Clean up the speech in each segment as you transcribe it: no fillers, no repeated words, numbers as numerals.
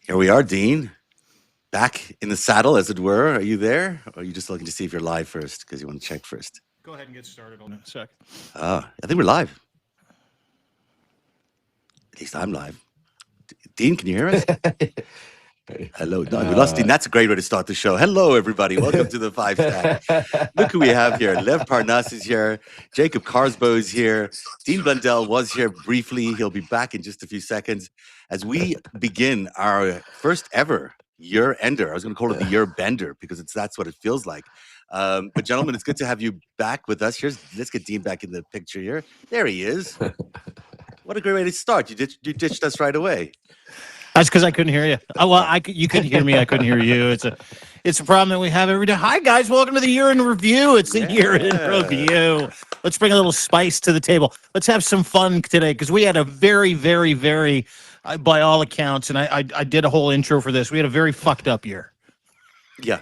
Here we are, Dean. Back in the saddle, as it were. Are you there? Or are you just looking to see if you're live first because you want to check first? Go ahead and get started in a sec. I think we're live. At least I'm live. Dean, can you hear us? Hello. No, we lost Dean. That's a great way to start the show. Hello, everybody. Welcome to the FiveStack. Look who we have here. Lev Parnas is here. Jacob Carlsbo is here. Dean Blundell was here briefly. He'll be back in just a few seconds as we begin our first ever year ender. I was going to call it the year bender because that's what it feels like. But gentlemen, it's good to have you back with us. Let's get Dean back in the picture here. There he is. What a great way to start. You ditched us right away. That's because I couldn't hear you. Oh, well, you couldn't hear me. I couldn't hear you. It's a problem that we have every day. Hi, guys. Welcome to the Year in Review. It's the Year in Review. Let's bring a little spice to the table. Let's have some fun today because we had a very, very, very, by all accounts, and I did a whole intro for this. We had a very fucked up year. Yeah,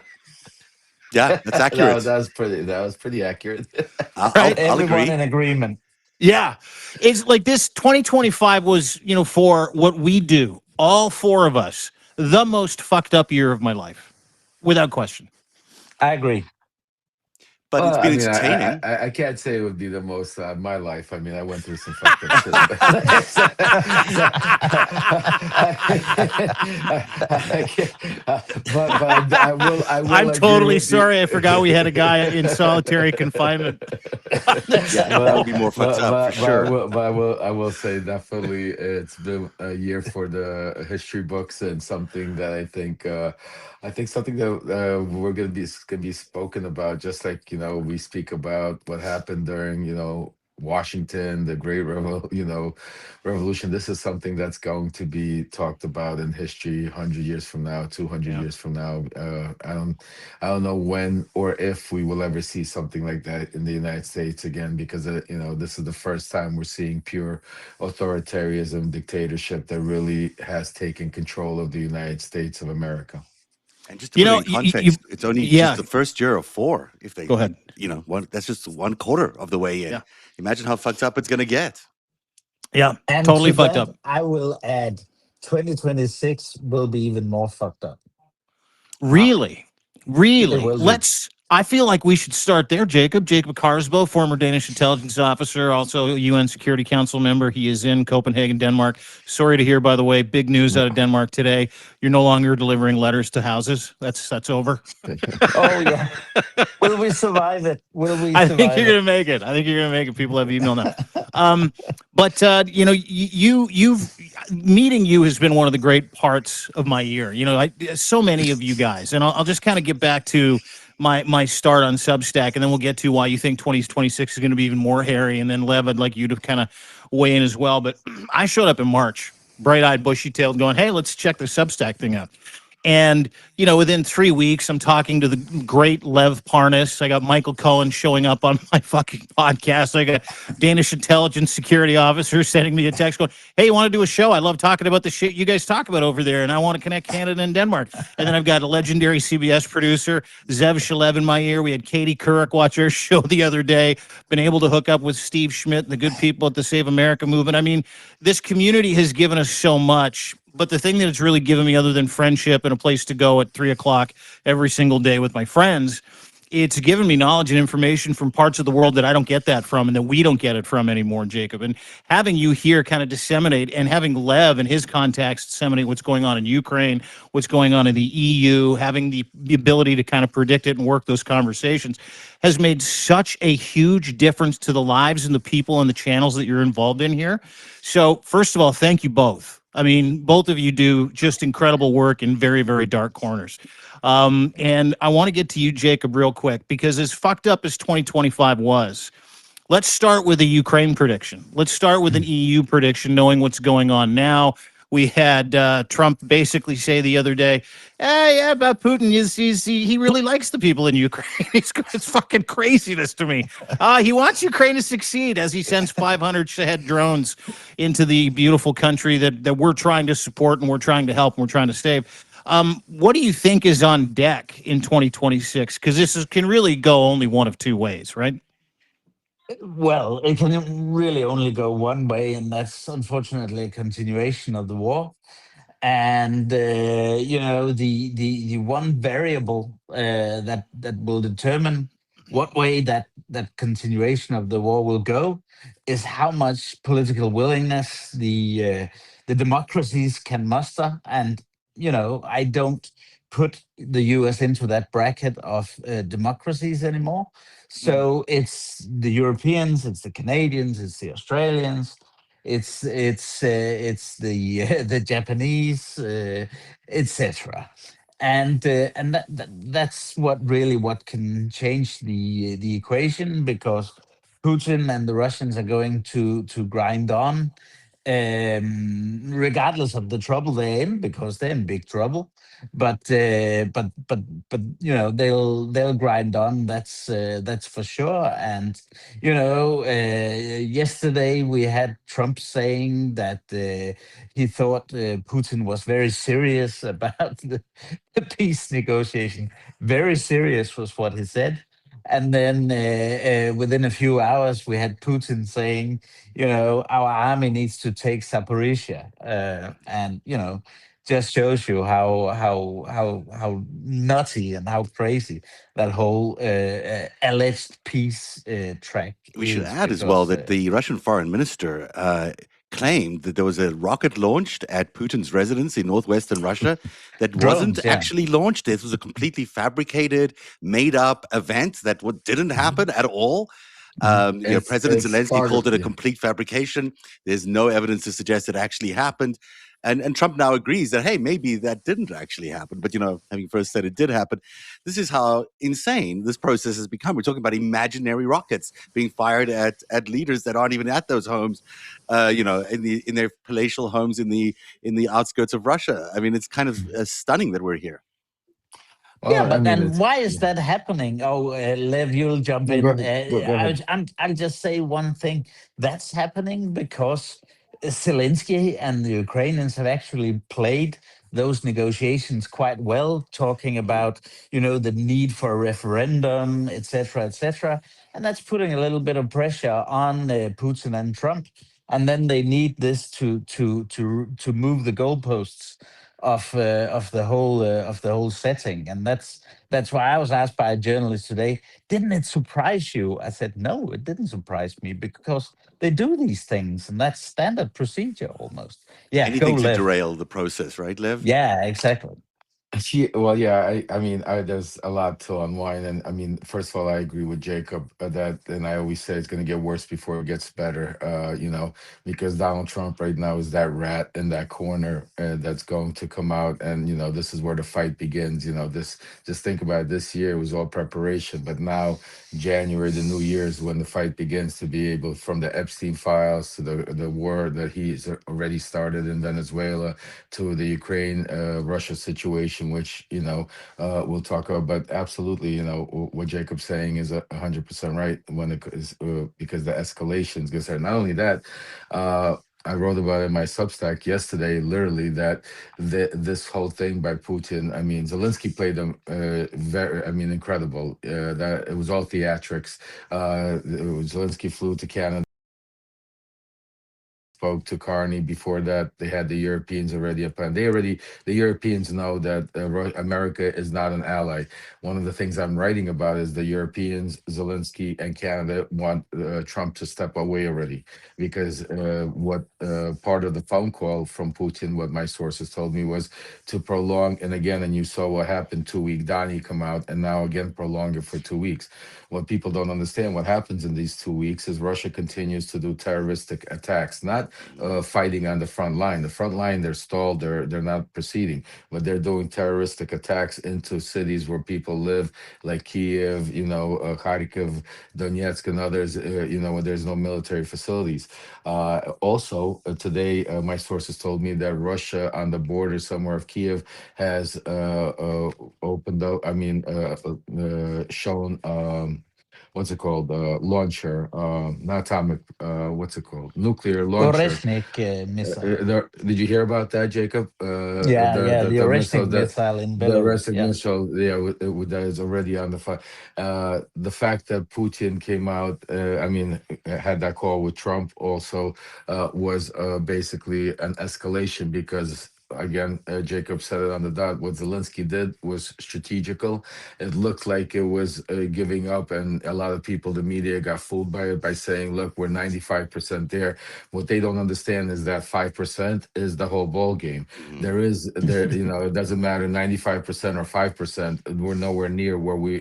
that's accurate. that was pretty accurate. I'll Everyone agree. in agreement. Yeah, it's like this 2025 was, for what we do, all four of us, the most fucked up year of my life, without question. I agree. But it's been entertaining. I can't say it would be the most my life. I mean, I went through some fucked up shit. but I will I'm totally sorry. I forgot we had a guy in solitary confinement. That would be more fucked up for sure. But I will say definitely it's been a year for the history books and something that I think something that we're gonna be spoken about, just like we speak about what happened during Washington, the Great Revolution. This is something that's going to be talked about in history 100 years from now, 200 years from now. I don't know when or if we will ever see something like that in the United States again, because this is the first time we're seeing pure authoritarianism, dictatorship that really has taken control of the United States of America. And just to put it in context, it's only just the first year of four. If they go ahead, that's just 1/4 of the way in. Yeah. Imagine how fucked up it's going to get. Yeah, and totally to fucked that, up. I will add, 2026 will be even more fucked up. Really? It will be. I feel like we should start there, Jacob. Jacob Carlsbo, former Danish intelligence officer, also UN Security Council member. He is in Copenhagen, Denmark. Sorry to hear, by the way, big news out of Denmark today. You're no longer delivering letters to houses. That's over. Oh, yeah. Will we survive it? I think you're going to make it. People have email now. But meeting you has been one of the great parts of my year. So many of you guys, and I'll just kind of get back to my start on Substack, and then we'll get to why you think 2026 is going to be even more hairy. And then Lev, I'd like you to kind of weigh in as well. But I showed up in March, bright-eyed, bushy-tailed, going, hey, let's check the Substack thing out. And, within 3 weeks, I'm talking to the great Lev Parnas. I got Michael Cohen showing up on my fucking podcast. I got Danish intelligence security officer sending me a text going, hey, you want to do a show? I love talking about the shit you guys talk about over there, and I want to connect Canada and Denmark. And then I've got a legendary CBS producer, Zev Shalev, in my ear. We had Katie Couric watch our show the other day. Been able to hook up with Steve Schmidt and the good people at the Save America movement. I mean, this community has given us so much. But the thing that it's really given me, other than friendship and a place to go at 3:00 every single day with my friends, it's given me knowledge and information from parts of the world that I don't get that from and that we don't get it from anymore, Jacob. And having you here kind of disseminate, and having Lev and his contacts disseminate what's going on in Ukraine, what's going on in the EU, having the ability to kind of predict it and work those conversations has made such a huge difference to the lives and the people and the channels that you're involved in here. So first of all, thank you both. I mean, both of you do just incredible work in very, very dark corners. And I want to get to you, Jacob, real quick, because as fucked up as 2025 was, let's start with a Ukraine prediction. Let's start with an EU prediction, knowing what's going on now. We had Trump basically say the other day, hey, yeah, about Putin, he really likes the people in Ukraine. It's fucking craziness to me. He wants Ukraine to succeed as he sends 500 Shahed drones into the beautiful country that we're trying to support and we're trying to help and we're trying to save. What do you think is on deck in 2026? Because this can really go only one of two ways, right? Well, it can really only go one way, and that's unfortunately a continuation of the war. And the one variable that will determine what way that continuation of the war will go is how much political willingness the democracies can muster. And I don't put the US into that bracket of democracies anymore. So it's the Europeans, it's the Canadians, it's the Australians, it's the the Japanese, etc. And that's what can change the equation, because Putin and the Russians are going to grind on, regardless of the trouble they're in, because they're in big trouble. But they'll grind on. That's for sure. And yesterday we had Trump saying that he thought Putin was very serious about the peace negotiation. Very serious was what he said. And then within a few hours, we had Putin saying, our army needs to take Zaporizhia, and just shows you how nutty and how crazy that whole alleged peace track We should is. add as well Because that the Russian foreign minister claimed that there was a rocket launched at Putin's residence in northwestern Russia that wasn't drones, yeah. actually launched. This was a completely fabricated, made up event that didn't happen at all. President It's Zelensky part of called it a yeah. complete fabrication. There's no evidence to suggest it actually happened. And Trump now agrees that, hey, maybe that didn't actually happen. But, having first said it did happen, this is how insane this process has become. We're talking about imaginary rockets being fired at leaders that aren't even at those homes, in their palatial homes in the outskirts of Russia. I mean, it's kind of stunning that we're here. Yeah, Well, I but mean, then it's why is yeah. that happening? Oh, Lev, you'll jump No, go in. ahead. Go ahead. I'll just say one thing. That's happening because Zelensky and the Ukrainians have actually played those negotiations quite well, talking about the need for a referendum, etc., etc. And that's putting a little bit of pressure on Putin and Trump. And then they need this to move the goalposts of the whole setting. And that's why I was asked by a journalist today, didn't it surprise you? I said, no, it didn't surprise me, because they do these things, and that's standard procedure almost. Yeah, go Anything to Lev. derail the process, right, Lev? Yeah, exactly. Well, yeah, I mean, there's a lot to unwind, and I mean, first of all, I agree with Jacob that, and I always say it's going to get worse before it gets better. Because Donald Trump right now is that rat in that corner that's going to come out, and this is where the fight begins. This just think about it, this year was all preparation, but now January, the new year, is when the fight begins to be able, from the Epstein files to the war that he's already started in Venezuela to the Ukraine Russia situation, which we'll talk about. But absolutely, what Jacob's saying is 100% right when it is because the escalations gets there. Not only that. I wrote about it in my Substack yesterday, literally, that this whole thing by Putin. I mean, Zelensky played them very, I mean, incredible. That it was all theatrics. Zelensky flew to Canada, spoke to Carney. Before that, they had the Europeans already up, and the Europeans know that America is not an ally. One of the things I'm writing about is the Europeans, Zelensky, and Canada want Trump to step away already, because what part of the phone call from Putin, what my sources told me, was to prolong, and you saw what happened 2 week. Donnie come out, and now again prolong it for 2 weeks. What people don't understand, what happens in these 2 weeks is Russia continues to do terroristic attacks, not fighting on the front line. The front line, they're stalled, they're not proceeding, but they're doing terroristic attacks into cities where people live, like Kiev, Kharkiv, Donetsk, and others, where there's no military facilities. Today, my sources told me that Russia on the border somewhere of Kiev has opened up, shown. What's it called? Launcher, not atomic. What's it called? Nuclear launcher. Oreshnik missile. Did you hear about that, Jacob? Yeah, yeah, the The missile Oreshnik that missile in the Belarus. Russian Yeah. missile, yeah, that is already on the fire. The fact that Putin came out, had that call with Trump also was basically an escalation, because again, Jacob said it on the dot. What Zelensky did was strategical. It looked like it was giving up, and a lot of people, the media, got fooled by it by saying, "Look, we're 95% there." What they don't understand is that 5% is the whole ball game. Mhm. There, it doesn't matter 95% or 5%. We're nowhere near where we're.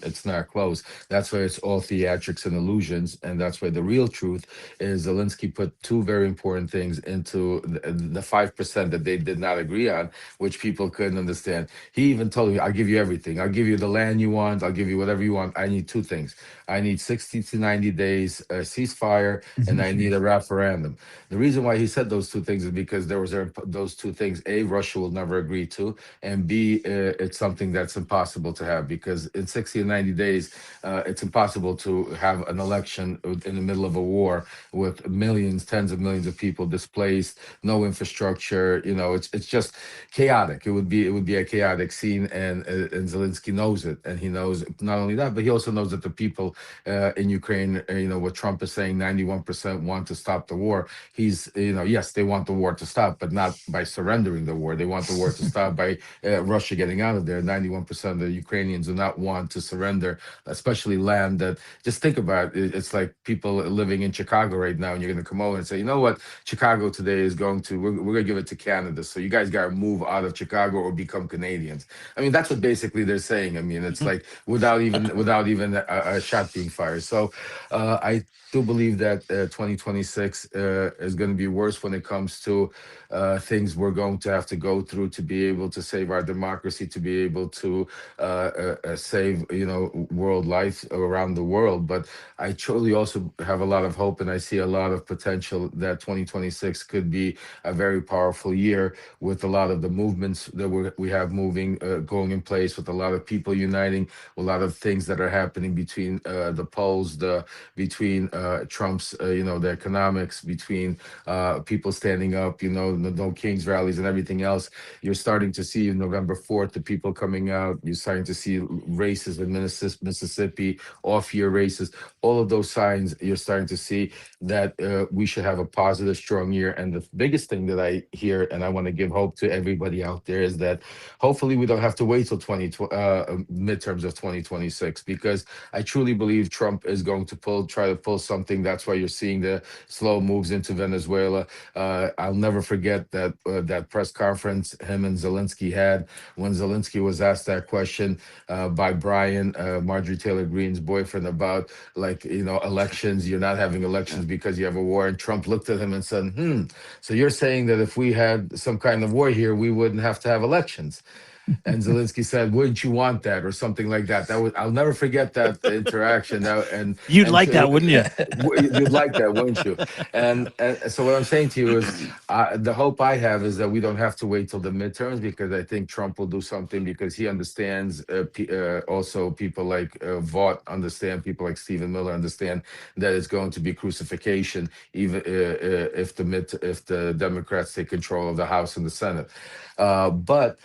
It's not close. That's why it's all theatrics and illusions, and that's why the real truth is Zelensky put two very important things into the 5% that they did not agree on, which people couldn't understand. He even told me, "I'll give you everything. I'll give you the land you want. I'll give you whatever you want. I need two things. I need 60 to 90 days ceasefire, and I need a referendum." The reason why he said those two things is because those two things: A, Russia will never agree to, and B, it's something that's impossible to have, because in 60 and 90 days, it's impossible to have an election in the middle of a war with millions, tens of millions of people displaced, no infrastructure. It's just chaotic. It would be a chaotic scene, and Zelensky knows it, and he knows not only that, but he also knows that the people in Ukraine, what Trump is saying, 91% want to stop the war. Yes, they want the war to stop, but not by surrendering the war. They want the war to stop by Russia getting out of there. 91% of the Ukrainians do not want to surrender, especially land that, just think about it. It's like people living in Chicago right now, and you're going to come over and say, "You know what? Chicago today is we're going to give it to Canada. So you guys got to move out of Chicago or become Canadians." I mean, that's what basically they're saying. I mean, it's like without even a shot being fired. So I do believe that 2026 is going to be worse when it comes to things we're going to have to go through to be able to save our democracy, to be able to save world life around the world. But I truly also have a lot of hope, and I see a lot of potential that 2026 could be a very powerful year, with a lot of the movements that we have moving, going in place, with a lot of people uniting, a lot of things that are happening between the polls, between Trump's, the economics, between people standing up, the No Kings rallies and everything else. You're starting to see November 4th, the people coming out. You're starting to see races in Mississippi, off-year races. All of those signs, you're starting to see that we should have a positive, strong year. And the biggest thing that I hear, and I want to give hope to everybody out there, is that hopefully we don't have to wait till midterms of 2026, because I truly believe Trump is going to try to pull something. That's why you're seeing the slow moves into Venezuela. I'll never forget that press conference him and Zelensky had, when Zelensky was asked that question by Brian, Marjorie Taylor Greene's boyfriend, about, like, elections. You're not having elections because you have a war. And Trump looked at him and said, "So you're saying that if we had some kind of war here, we wouldn't have to have elections?" And Zelensky said, "Wouldn't you want that?" or something like that. I'll never forget that interaction. You'd And like so that, wouldn't you? you'd like that, wouldn't you? And so what I'm saying to you is, the hope I have is that we don't have to wait till the midterms, because I think Trump will do something, because he understands. Also, people like Vought understand. People like Stephen Miller understand that it's going to be crucifixion, even if the Democrats take control of the House and the Senate. But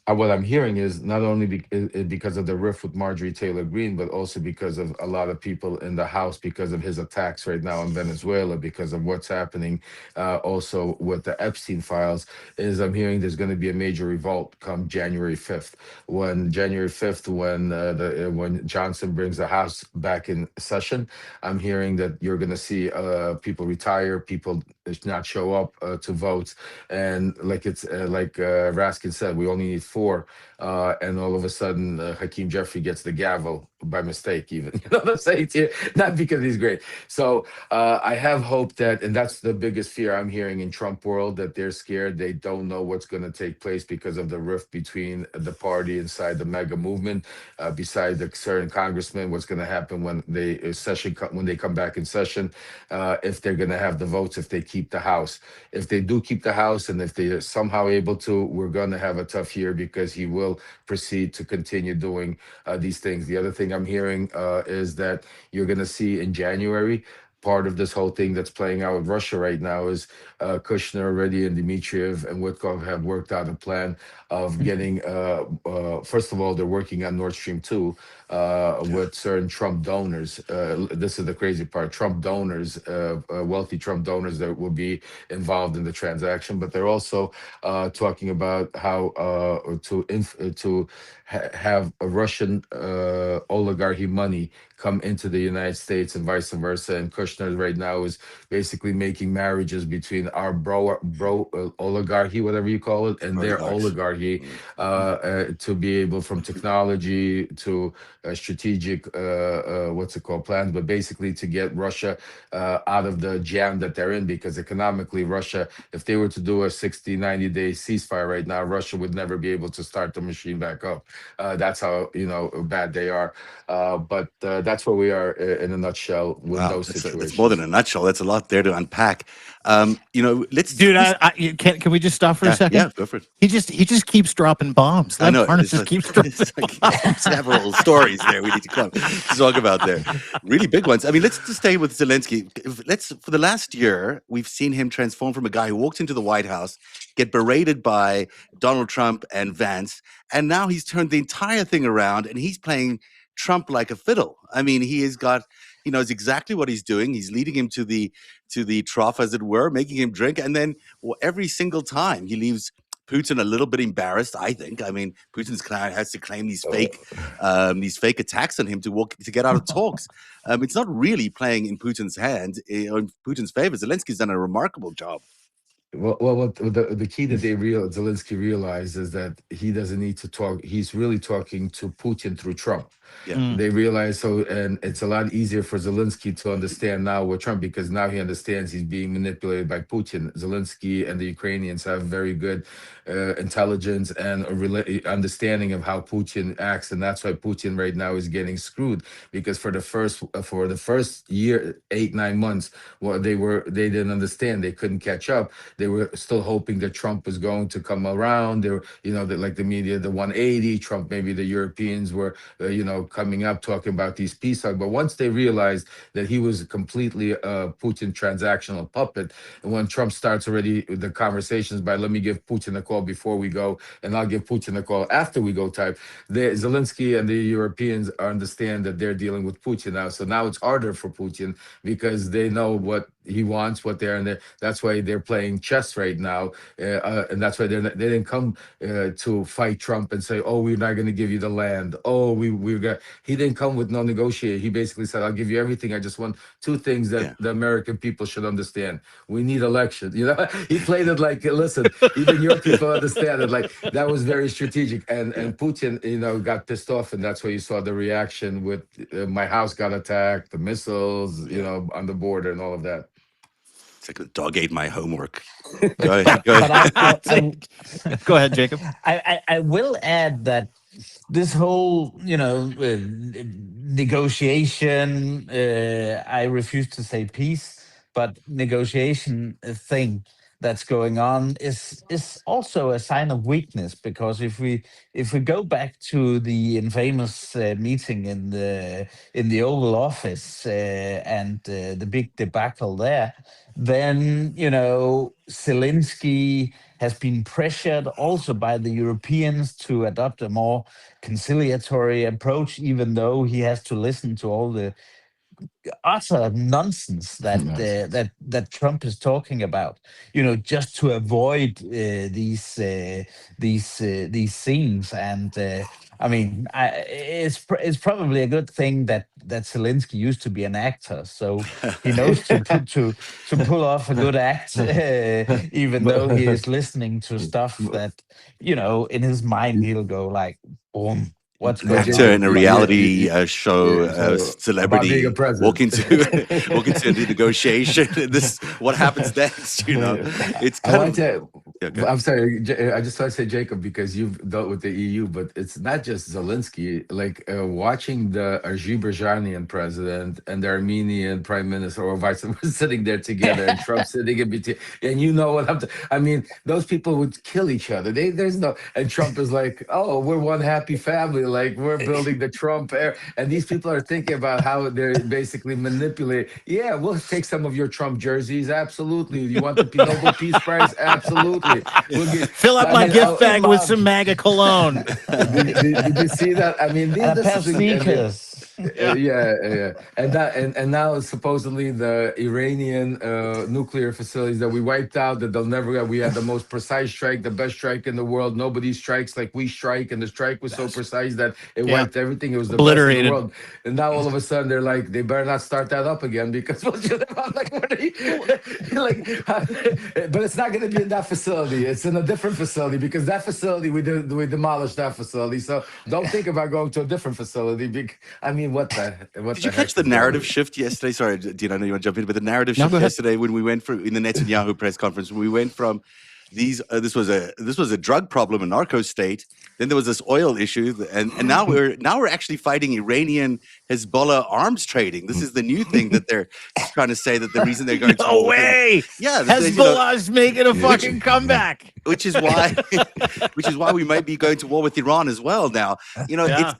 what I'm hearing is not only because of the rift with Marjorie Taylor Greene, but also because of a lot of people in the House, because of his attacks right now in Venezuela, because of what's happening also with the Epstein files. Is I'm hearing there's going to be a major revolt come January 5th. When Johnson brings the House back in session, I'm hearing that you're going to see people retire, people not show up to votes, and like Raskin said, we only need four, and all of a sudden Hakeem Jeffrey gets the gavel by mistake, even. You know what I'm saying to you? Not because he's great. So I have hope that, and that's the biggest fear I'm hearing in Trump world, that they're scared. They don't know what's going to take place because of the rift between the party inside the mega movement, beside the certain congressmen. What's going to happen when they come back in session, if they're going to have the votes, if they keep the House. If they do keep the House, and if they're somehow able to, we're going to have a tough year, because he will proceed to continue doing these things. The other thing I'm hearing is that you're going to see in January part of this whole thing that's playing out with Russia right now is Kushner already and Dmitriev and Witkoff have worked out a plan of getting, first of all, they're working on Nord Stream 2 with certain Trump donors. This is the crazy part. Trump donors, wealthy Trump donors that will be involved in the transaction, but they're also talking about how to have a Russian oligarchy money come into the United States and vice versa. And Kushner right now is basically making marriages between our oligarchy, whatever you call it, and their oligarchy to be able, from technology to strategic, what's it called, plans, but basically to get Russia out of the jam that they're in, because economically, Russia, if they were to do a 60, 90-day ceasefire right now, Russia would never be able to start the machine back up. That's how, bad they are. But that's where we are in a nutshell with those situations. That's more than a nutshell. That's a lot there to unpack. Let's, dude. Can we just stop for a second? Yeah, go for it. He just keeps dropping bombs. I know. Parnas just keeps dropping several stories there we need to talk about there. Really big ones. I mean, let's just stay with Zelensky. For the last year, we've seen him transform from a guy who walked into the White House, get berated by Donald Trump and Vance, and now he's turned the entire thing around and he's playing Trump like a fiddle. I mean, he knows exactly what he's doing. He's leading him to the trough, as it were, making him drink, and then every single time he leaves Putin a little bit embarrassed, I think. I mean, Putin's client has to claim these fake attacks on him to get out of talks. It's not really playing in Putin's hand, or in Putin's favor. Zelensky's done a remarkable job. Well, the key that Zelensky realized is that he doesn't need to talk. He's really talking to Putin through Trump. Yeah. They realize and it's a lot easier for Zelensky to understand now with Trump, because now he understands he's being manipulated by Putin. Zelensky and the Ukrainians have very good intelligence and understanding of how Putin acts, and that's why Putin right now is getting screwed, because for the first year, 8-9 months, they didn't understand. They couldn't catch up. They were still hoping that Trump was going to come around. They were, like the media, the 180, Trump, maybe the Europeans were, coming up talking about these peace talks. But once they realized that he was completely a Putin transactional puppet, and when Trump starts already the conversations by, let me give Putin a call before we go, and I'll give Putin a call after we go type, Zelensky and the Europeans understand that they're dealing with Putin now. So now it's harder for Putin, because they know what he wants, what they're in there. That's why they're playing chess right now, and that's why they didn't come to fight Trump and say, "Oh, we're not going to give you the land." Oh, we got. He didn't come with no negotiate. He basically said, "I'll give you everything. I just want two things that the American people should understand. We need elections." He played it like, listen, even your people understand it. Like, that was very strategic, and Putin, got pissed off, and that's why you saw the reaction with my house got attacked, the missiles, on the border, and all of that. It's like the dog ate my homework. Go ahead. Go ahead, Jacob. I will add that this whole, negotiation, I refuse to say peace, but negotiation thing that's going on is also a sign of weakness, because if we go back to the infamous meeting in the Oval Office and the big debacle there, then Zelensky has been pressured also by the Europeans to adopt a more conciliatory approach, even though he has to listen to all the utter nonsense that Trump is talking about, just to avoid these scenes. And I mean, it's probably a good thing that Zelensky used to be an actor, so he knows to pull off a good act, even though he is listening to stuff that, in his mind he'll go like, boom. What's going actor on? in a reality show, celebrity walking to the negotiation. What happens next? It's kind Yeah, good. I'm sorry. I just want to say, Jacob, because you've dealt with the EU, but it's not just Zelensky. Like watching the Azerbaijani president and the Armenian prime minister or vice versa sitting there together, and Trump sitting in between. And you know what I mean, those people would kill each other. There's no. And Trump is like, oh, we're one happy family. Like we're building the Trump era. And these people are thinking about how they're basically manipulate. Yeah, we'll take some of your Trump jerseys. Absolutely. You want the Nobel Peace Prize? Absolutely. We'll get, Fill up I my mean, gift bag with Imam, some MAGA cologne. did you see that? I mean, this is, I mean, sneakers. yeah. And now supposedly the Iranian nuclear facilities that we wiped out, that they'll never get. We had the most precise strike, the best strike in the world. Nobody strikes like we strike, and the strike was so precise that it Yeah. wiped everything. It was the best in the Obliterated. world. And now all of a sudden they're like, they better not start that up again because I'm like, what are you like? But it's not going to be in that facility. It's in a different facility because that facility we demolished that facility. So don't think about going to a different facility. I mean, what Did you the catch heck the is going narrative on? shift yesterday? Sorry, Dean, I know you want to jump in, but the narrative No, shift go ahead. yesterday when we went from in the Netanyahu press conference, we went from these. This was a drug problem, a narco state. Then there was this oil issue, and now we're actually fighting Iranian Hezbollah arms trading. This is the new thing that they're trying to say that the reason they're going to No war with Iran. way. Yeah, Hezbollah's making a Yeah. fucking comeback. which is why we might be going to war with Iran as well now. Yeah.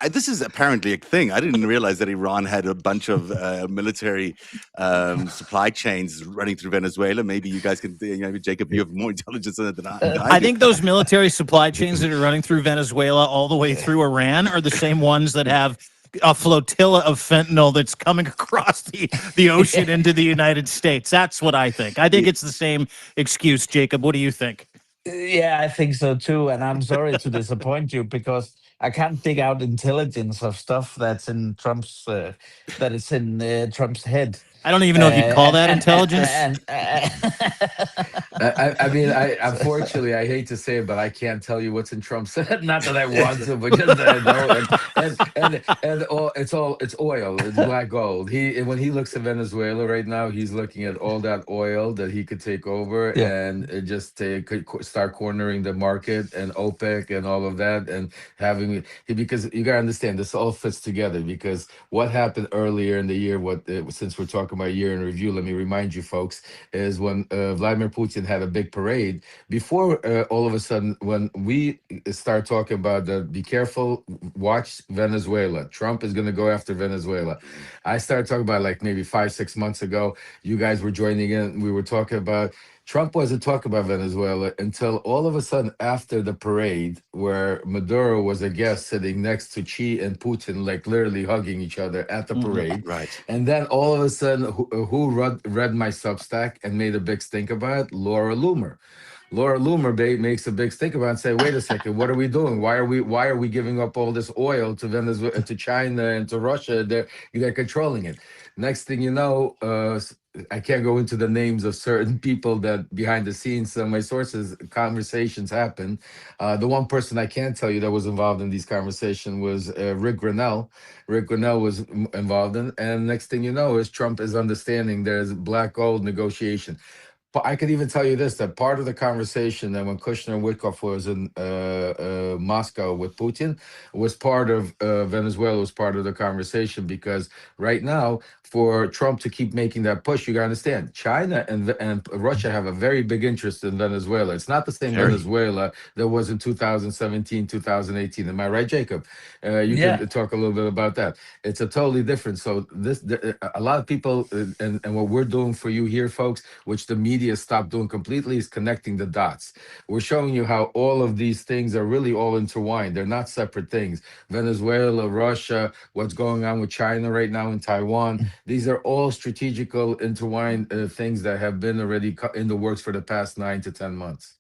This is apparently a thing. I didn't realize that Iran had a bunch of military supply chains running through Venezuela. Maybe you guys can, maybe Jacob, you have more intelligence on it than I I do. think those military supply chains that are running through Venezuela all the way through Iran are the same ones that have a flotilla of fentanyl that's coming across the ocean into the United States. That's what I think. I think it's the same excuse, Jacob. What do you think? Yeah, I think so too. And I'm sorry to disappoint you because I can't dig out intelligence of stuff that's in Trump's head. I don't even know if you'd call And that intelligence. I mean, unfortunately, I hate to say it, but I can't tell you what's in Trump's head. Not that I want to, but just that I know. And it's oil, it's black gold. When he looks at Venezuela right now, he's looking at all that oil that he could take over Yeah. and start cornering the market and OPEC and all of that, and because you gotta understand this all fits together. Because what happened earlier in the year, since we're talking about year in review, let me remind you folks, is when Vladimir Putin had a big parade before all of a sudden when we start talking about be careful, watch Venezuela, Trump is going to go after Venezuela. I started talking about like maybe 5-6 months ago, you guys were joining in, we were talking about Trump wasn't talking about Venezuela until all of a sudden after the parade, where Maduro was a guest sitting next to Xi and Putin, like literally hugging each other at the parade. Right. And then all of a sudden, who read my Substack and made a big stink about it? Laura Loomer. Laura Loomer makes a big stink about it and say, wait a second, what are we doing? Why are we giving up all this oil to Venezuela, to China, and to Russia? They're controlling it. Next thing you know, I can't go into the names of certain people that behind the scenes, some of my sources, conversations happen. The one person I can tell you that was involved in these conversations was Rick Grinnell. Rick Grinnell was involved in, and next thing you know is Trump is understanding there's black gold negotiation. But I could even tell you this, that part of the conversation that when Kushner and Witkoff was in Moscow with Putin was part of Venezuela, was part of the conversation, because right now, for Trump to keep making that push, you got to understand, China and Russia have a very big interest in Venezuela. It's not the same Very. Venezuela that was in 2017, 2018. Am I right, Jacob? You Yeah. can talk a little bit about that. It's a totally different. So a lot of people, and what we're doing for you here, folks, which the media stopped doing completely, is connecting the dots. We're showing you how all of these things are really all intertwined. They're not separate things. Venezuela, Russia, what's going on with China right now in Taiwan. These are all strategical intertwined things that have been already in the works for the past 9 to 10 months.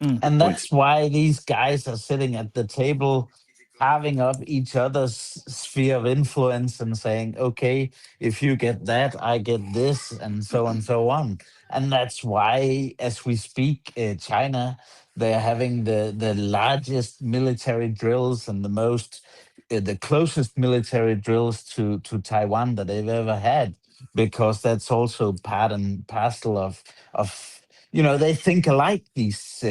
And that's why these guys are sitting at the table, carving up each other's sphere of influence and saying, okay, if you get that, I get this, and so on and so on. And that's why, as we speak, China, they're having the largest military drills and the closest military drills to Taiwan that they've ever had, because that's also part and parcel of they think alike, these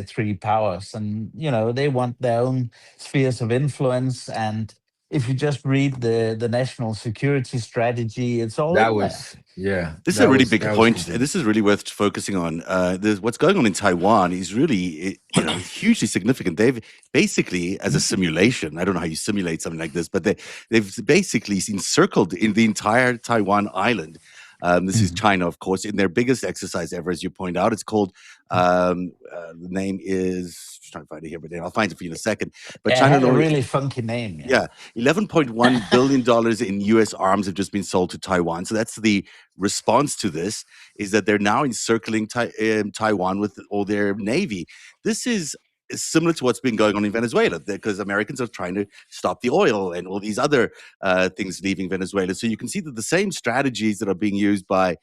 three powers, and they want their own spheres of influence. And if you just read the national security strategy, it's all That in there. was, yeah, This is a really big that was point. complete. This is really worth focusing on. What's going on in Taiwan is really, hugely significant. They've basically, as a simulation, I don't know how you simulate something like this, but they've basically encircled in the entire Taiwan island. This is China, of course, in their biggest exercise ever, as you point out. It's called, the name is, I'm trying to find it here, but I'll find it for you in a second. But Yeah, it China, had a really funky name. yeah, $11.1 billion in US arms have just been sold to Taiwan. So that's the response to this, is that they're now encircling Taiwan with all their navy. This is similar to what's been going on in Venezuela, because Americans are trying to stop the oil and all these other things leaving Venezuela. So you can see that the same strategies that are being used by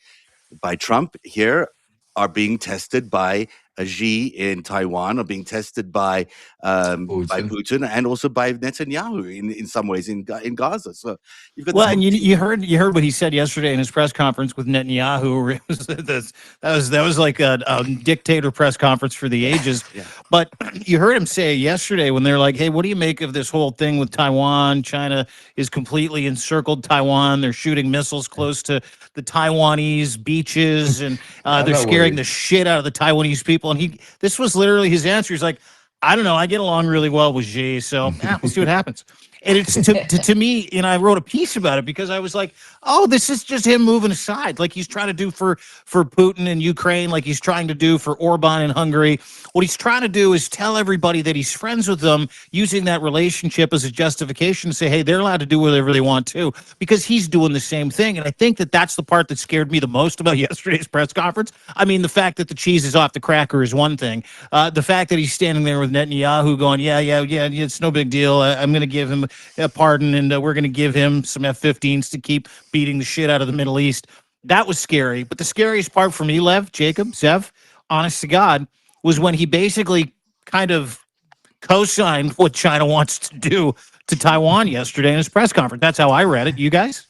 Trump here are being tested by Xi in Taiwan, are being tested by Putin, and also by Netanyahu in some ways in Gaza. So you've got Well, and you heard what he said yesterday in his press conference with Netanyahu. That was like a dictator press conference for the ages. Yeah. But you heard him say yesterday when they're like, "Hey, what do you make of this whole thing with Taiwan? China is completely encircled Taiwan. They're shooting missiles close to the Taiwanese beaches, and they're scaring the shit out of the Taiwanese people." And this was literally his answer. He's like, "I don't know. I get along really well with Xi, so we'll see what happens." And it's to me, and I wrote a piece about it because I was like, "Oh, this is just him moving aside, like he's trying to do for Putin in Ukraine, like he's trying to do for Orban in Hungary. What he's trying to do is tell everybody that he's friends with them, using that relationship as a justification to say, hey, they're allowed to do whatever they want too, because he's doing the same thing." And I think that that's the part that scared me the most about yesterday's press conference. I mean, the fact that the cheese is off the cracker is one thing. The fact that he's standing there with Netanyahu going, yeah, it's no big deal. I'm going to give him a pardon, and we're going to give him some F-15s to keep beating the shit out of the Middle East. That was scary. But the scariest part for me, Lev, Jacob, Zev, honest to God, was when he basically kind of co-signed what China wants to do to Taiwan yesterday in his press conference. That's how I read it. You guys?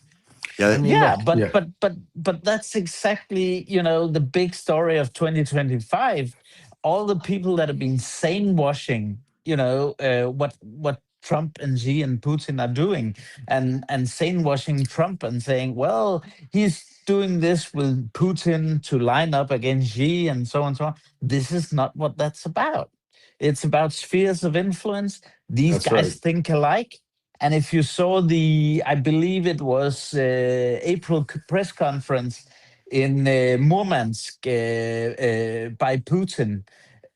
Yeah, but that's exactly, the big story of 2025. All the people that have been sane washing, what Trump and Xi and Putin are doing, and sane washing Trump and saying, well, he's doing this with Putin to line up against Xi and so on and so on. This is not what that's about. It's about spheres of influence. These guys think alike. And if you saw I believe it was April press conference in Murmansk by Putin,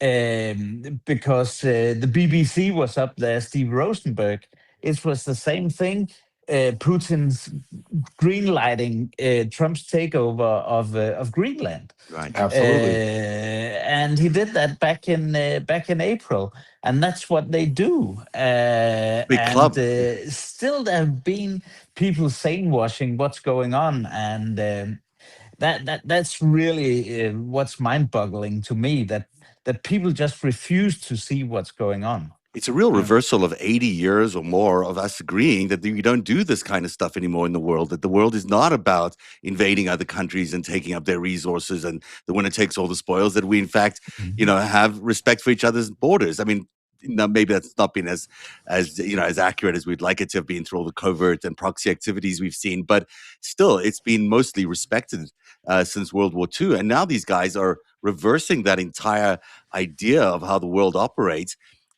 because the BBC was up there, Steve Rosenberg, it was the same thing. Putin's greenlighting Trump's takeover of Greenland. Right. Absolutely. And he did that back in April, and that's what they do. Big club. Still, there have been people saying washing what's going on, and that's really what's mind-boggling to me. That people just refuse to see what's going on. It's a real reversal of 80 years or more of us agreeing that we don't do this kind of stuff anymore in the world, that the world is not about invading other countries and taking up their resources and the winner takes all the spoils, that we, in fact, have respect for each other's borders. I mean, maybe that's not been as accurate as we'd like it to have been through all the covert and proxy activities we've seen, but still, it's been mostly respected since World War II. And now these guys are reversing that entire idea of how the world operates.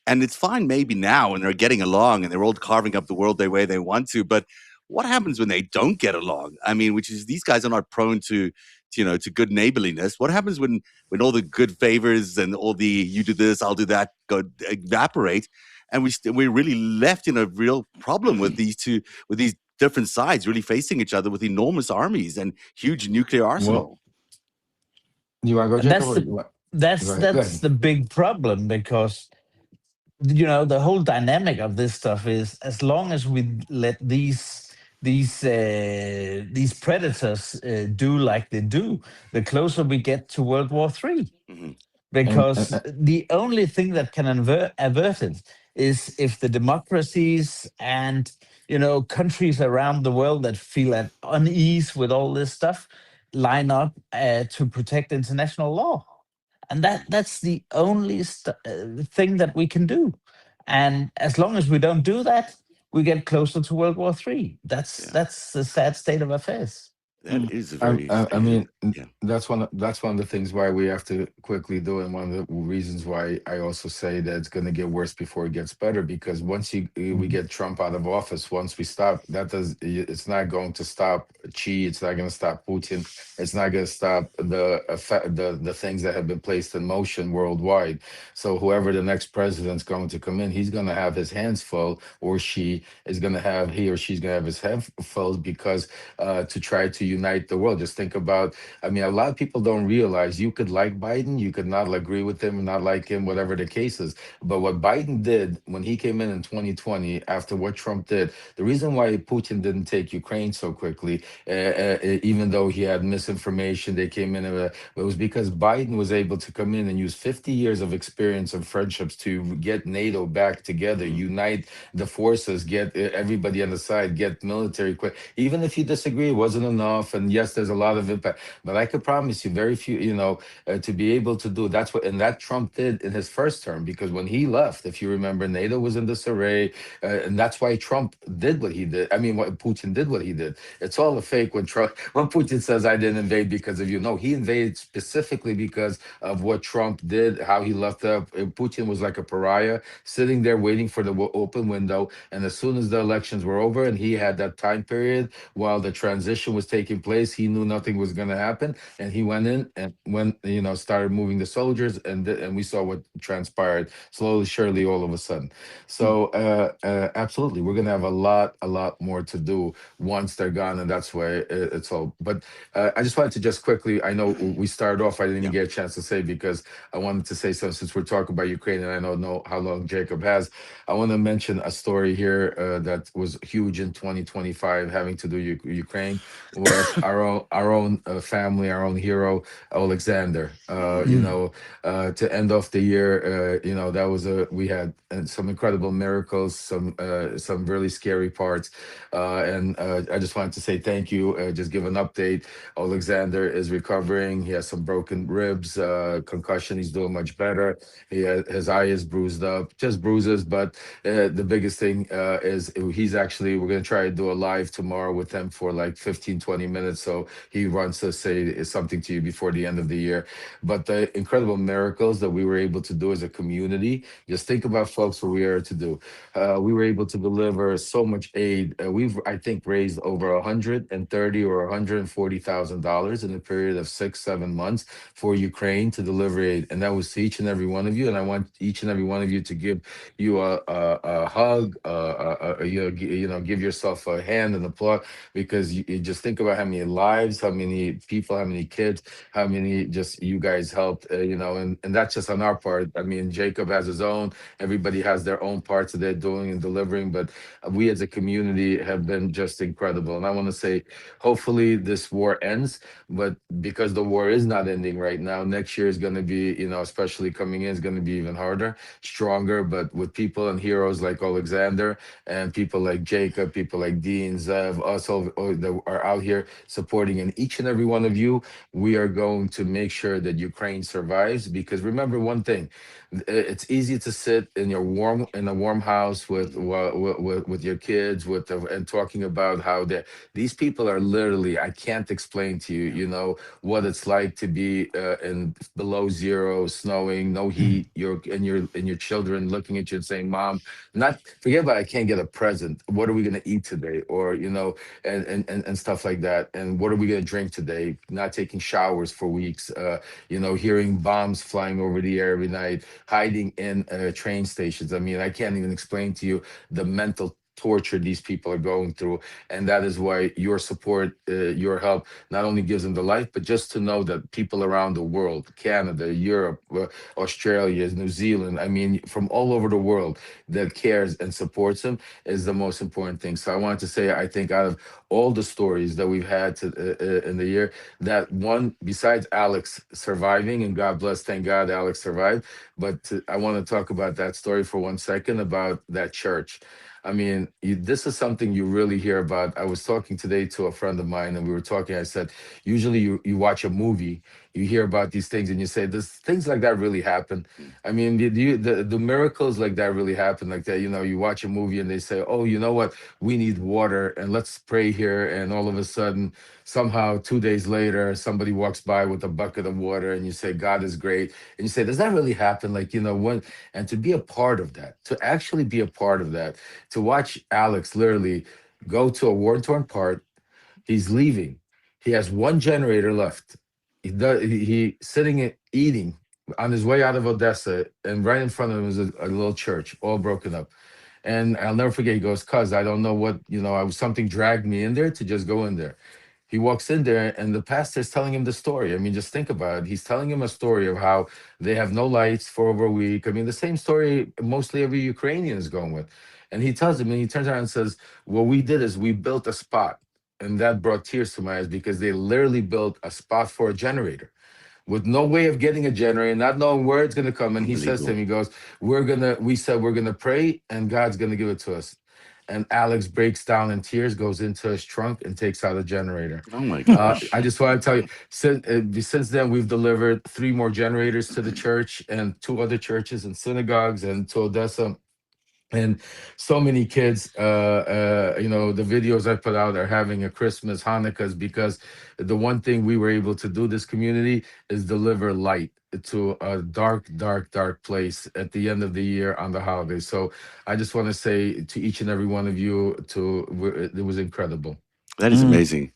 And it's fine maybe now when they're getting along and they're all carving up the world the way they want to. But what happens when they don't get along? I mean, which is, these guys are not prone to good neighborliness. What happens when all the good favors and all the you do this, I'll do that evaporate, and we're really left in a real problem with these different sides really facing each other with enormous armies and huge nuclear arsenal. You want to go, Jacob? That's the big problem, because the whole dynamic of this stuff is, as long as we let these predators do like they do, the closer we get to World War III. Mm-hmm. Because the only thing that can avert it is if the democracies and countries around the world that feel at unease with all this stuff, line up to protect international law, and that's the only thing that we can do. And as long as we don't do that, we get closer to World War III. Yeah. That's the sad state of affairs. That is a I, very I I mean, yeah. that's one of the things why we have to quickly do, and one of the reasons why I also say that it's going to get worse before it gets better. Because once we Mhm. get Trump out of office, once we stop, it's not going to stop Xi. It's not going to stop Putin. It's not going to stop the things that have been placed in motion worldwide. So whoever the next president's going to come in, he's going to have his hands full, or he or she's going to have his hands full, because to try to unite the world. Just think about, I mean, a lot of people don't realize you could like Biden, you could not agree with him, not like him, whatever the case is. But what Biden did when he came in 2020, after what Trump did, the reason why Putin didn't take Ukraine so quickly, even though he had misinformation, they came in, it was because Biden was able to come in and use 50 years of experience and friendships to get NATO back together, Mm. unite the forces, get everybody on the side, get military quick. Even if you disagree, it wasn't enough. And yes, there's a lot of impact, but I could promise you, very few, to be able to do that's what, and that Trump did in his first term, because when he left, if you remember, NATO was in disarray, and that's why Trump did what he did. I mean, what Putin did what he did. It's all a fake when when Putin says I didn't invade because of you. No, he invaded specifically because of what Trump did, how he left up. Putin was like a pariah, sitting there waiting for the open window. And as soon as the elections were over and he had that time period while the transition was taking place, he knew nothing was going to happen, and he went in and started moving the soldiers, and we saw what transpired slowly, surely, all of a sudden. So absolutely, we're going to have a lot more to do once they're gone, and that's why it's all. But I just wanted to just quickly, I know we started off, I didn't even Yeah. get a chance to say, because I wanted to say something since we're talking about Ukraine, and I don't know how long Jacob has. I want to mention a story here that was huge in 2025, having to do Ukraine, with our own family, our own hero, Alexander. Mm. To end off the year, that was we had some incredible miracles, some really scary parts, and I just wanted to say thank you. Just give an update. Alexander is recovering. He has some broken ribs, concussion. He's doing much better. His eye is bruised up, just bruises. But the biggest thing is we're going to try to do a live tomorrow with him for like 15, 20 minutes. So he wants to say something to you before the end of the year. But the incredible miracles that we were able to do as a community, just think about, folks, what we are to do. We were able to deliver so much aid. We've, I think, raised over 130 or $140,000 in a period of 6, 7 months for Ukraine to deliver aid, and that was to each and every one of you. And I want each and every one of you to give you a hug, give yourself a hand and applaud, because you just think about how many lives, how many people, how many kids, how many just you guys helped, and that's just on our part. I mean, Jacob has his own, everybody has their own parts that they're doing and delivering, but we as a community have been just incredible. And I want to say, hopefully this war ends, but because the war is not ending right now, next year is going to be, especially coming in, is going to be even harder, stronger, but with people and heroes like Alexander and people like Jacob, people like Dean, Zev, us all that are out here supporting, and each and every one of you, we are going to make sure that Ukraine survives. Because remember one thing, it's easy to sit in a warm house with your kids, and talking about how these people are literally, I can't explain to you, what it's like to be in below zero, snowing, no heat, your children looking at you and saying, "Mom, not forget about, I can't get a present. What are we gonna eat today?" Or and stuff like that. And what are we gonna drink today? Not taking showers for weeks. Hearing bombs flying over the air every night, hiding in train stations. I mean, I can't even explain to you the mental torture these people are going through. And that is why your support, your help, not only gives them the life, but just to know that people around the world, Canada, Europe, Australia, New Zealand, I mean, from all over the world, that cares and supports them, is the most important thing. So I wanted to say, I think out of all the stories that we've had in the year, that one, besides Alex surviving, and God bless, thank God Alex survived, but I want to talk about that story for 1 second, about that church. I mean, this is something you really hear about. I was talking today to a friend of mine, and we were talking. I said, usually you watch a movie, you hear about these things, and you say, "Does things like that really happen?" I mean, the miracles like that really happen like that? You know, you watch a movie and they say, "Oh, you know what? We need water, and let's pray here." And all of a sudden, somehow 2 days later, somebody walks by with a bucket of water, and you say, "God is great." And you say, "Does that really happen?" Like, you know, when and to be a part of that, to actually be a part of that, to watch Alex literally go to a war-torn part. He's leaving. He has one generator left. He sitting and eating on his way out of Odessa, and right in front of him is a little church, all broken up. And I'll never forget. He goes, "Cuz I don't know what, you know, I was something dragged me in there to just go in there." He walks in there, and the pastor's telling him the story. I mean, just think about it. He's telling him a story of how they have no lights for over a week. I mean, the same story mostly every Ukrainian is going with. And he tells him, and he turns around and says, "What we did is we built a spot." And that brought tears to my eyes because they literally built a spot for a generator with no way of getting a generator, not knowing where it's going to come. And he says to him, he goes, we said we're going to pray and God's going to give it to us. And Alex breaks down in tears, goes into his trunk and takes out a generator. Oh my gosh. I just want to tell you, since then, we've delivered 3 more generators to the church and 2 other churches and synagogues and to Odessa. And so many kids, you know, the videos I put out are having a Christmas, Hanukkahs, because the one thing we were able to do this community is deliver light to a dark, dark, dark place at the end of the year on the holidays. So I just want to say to each and every one of you, it was incredible. That is amazing.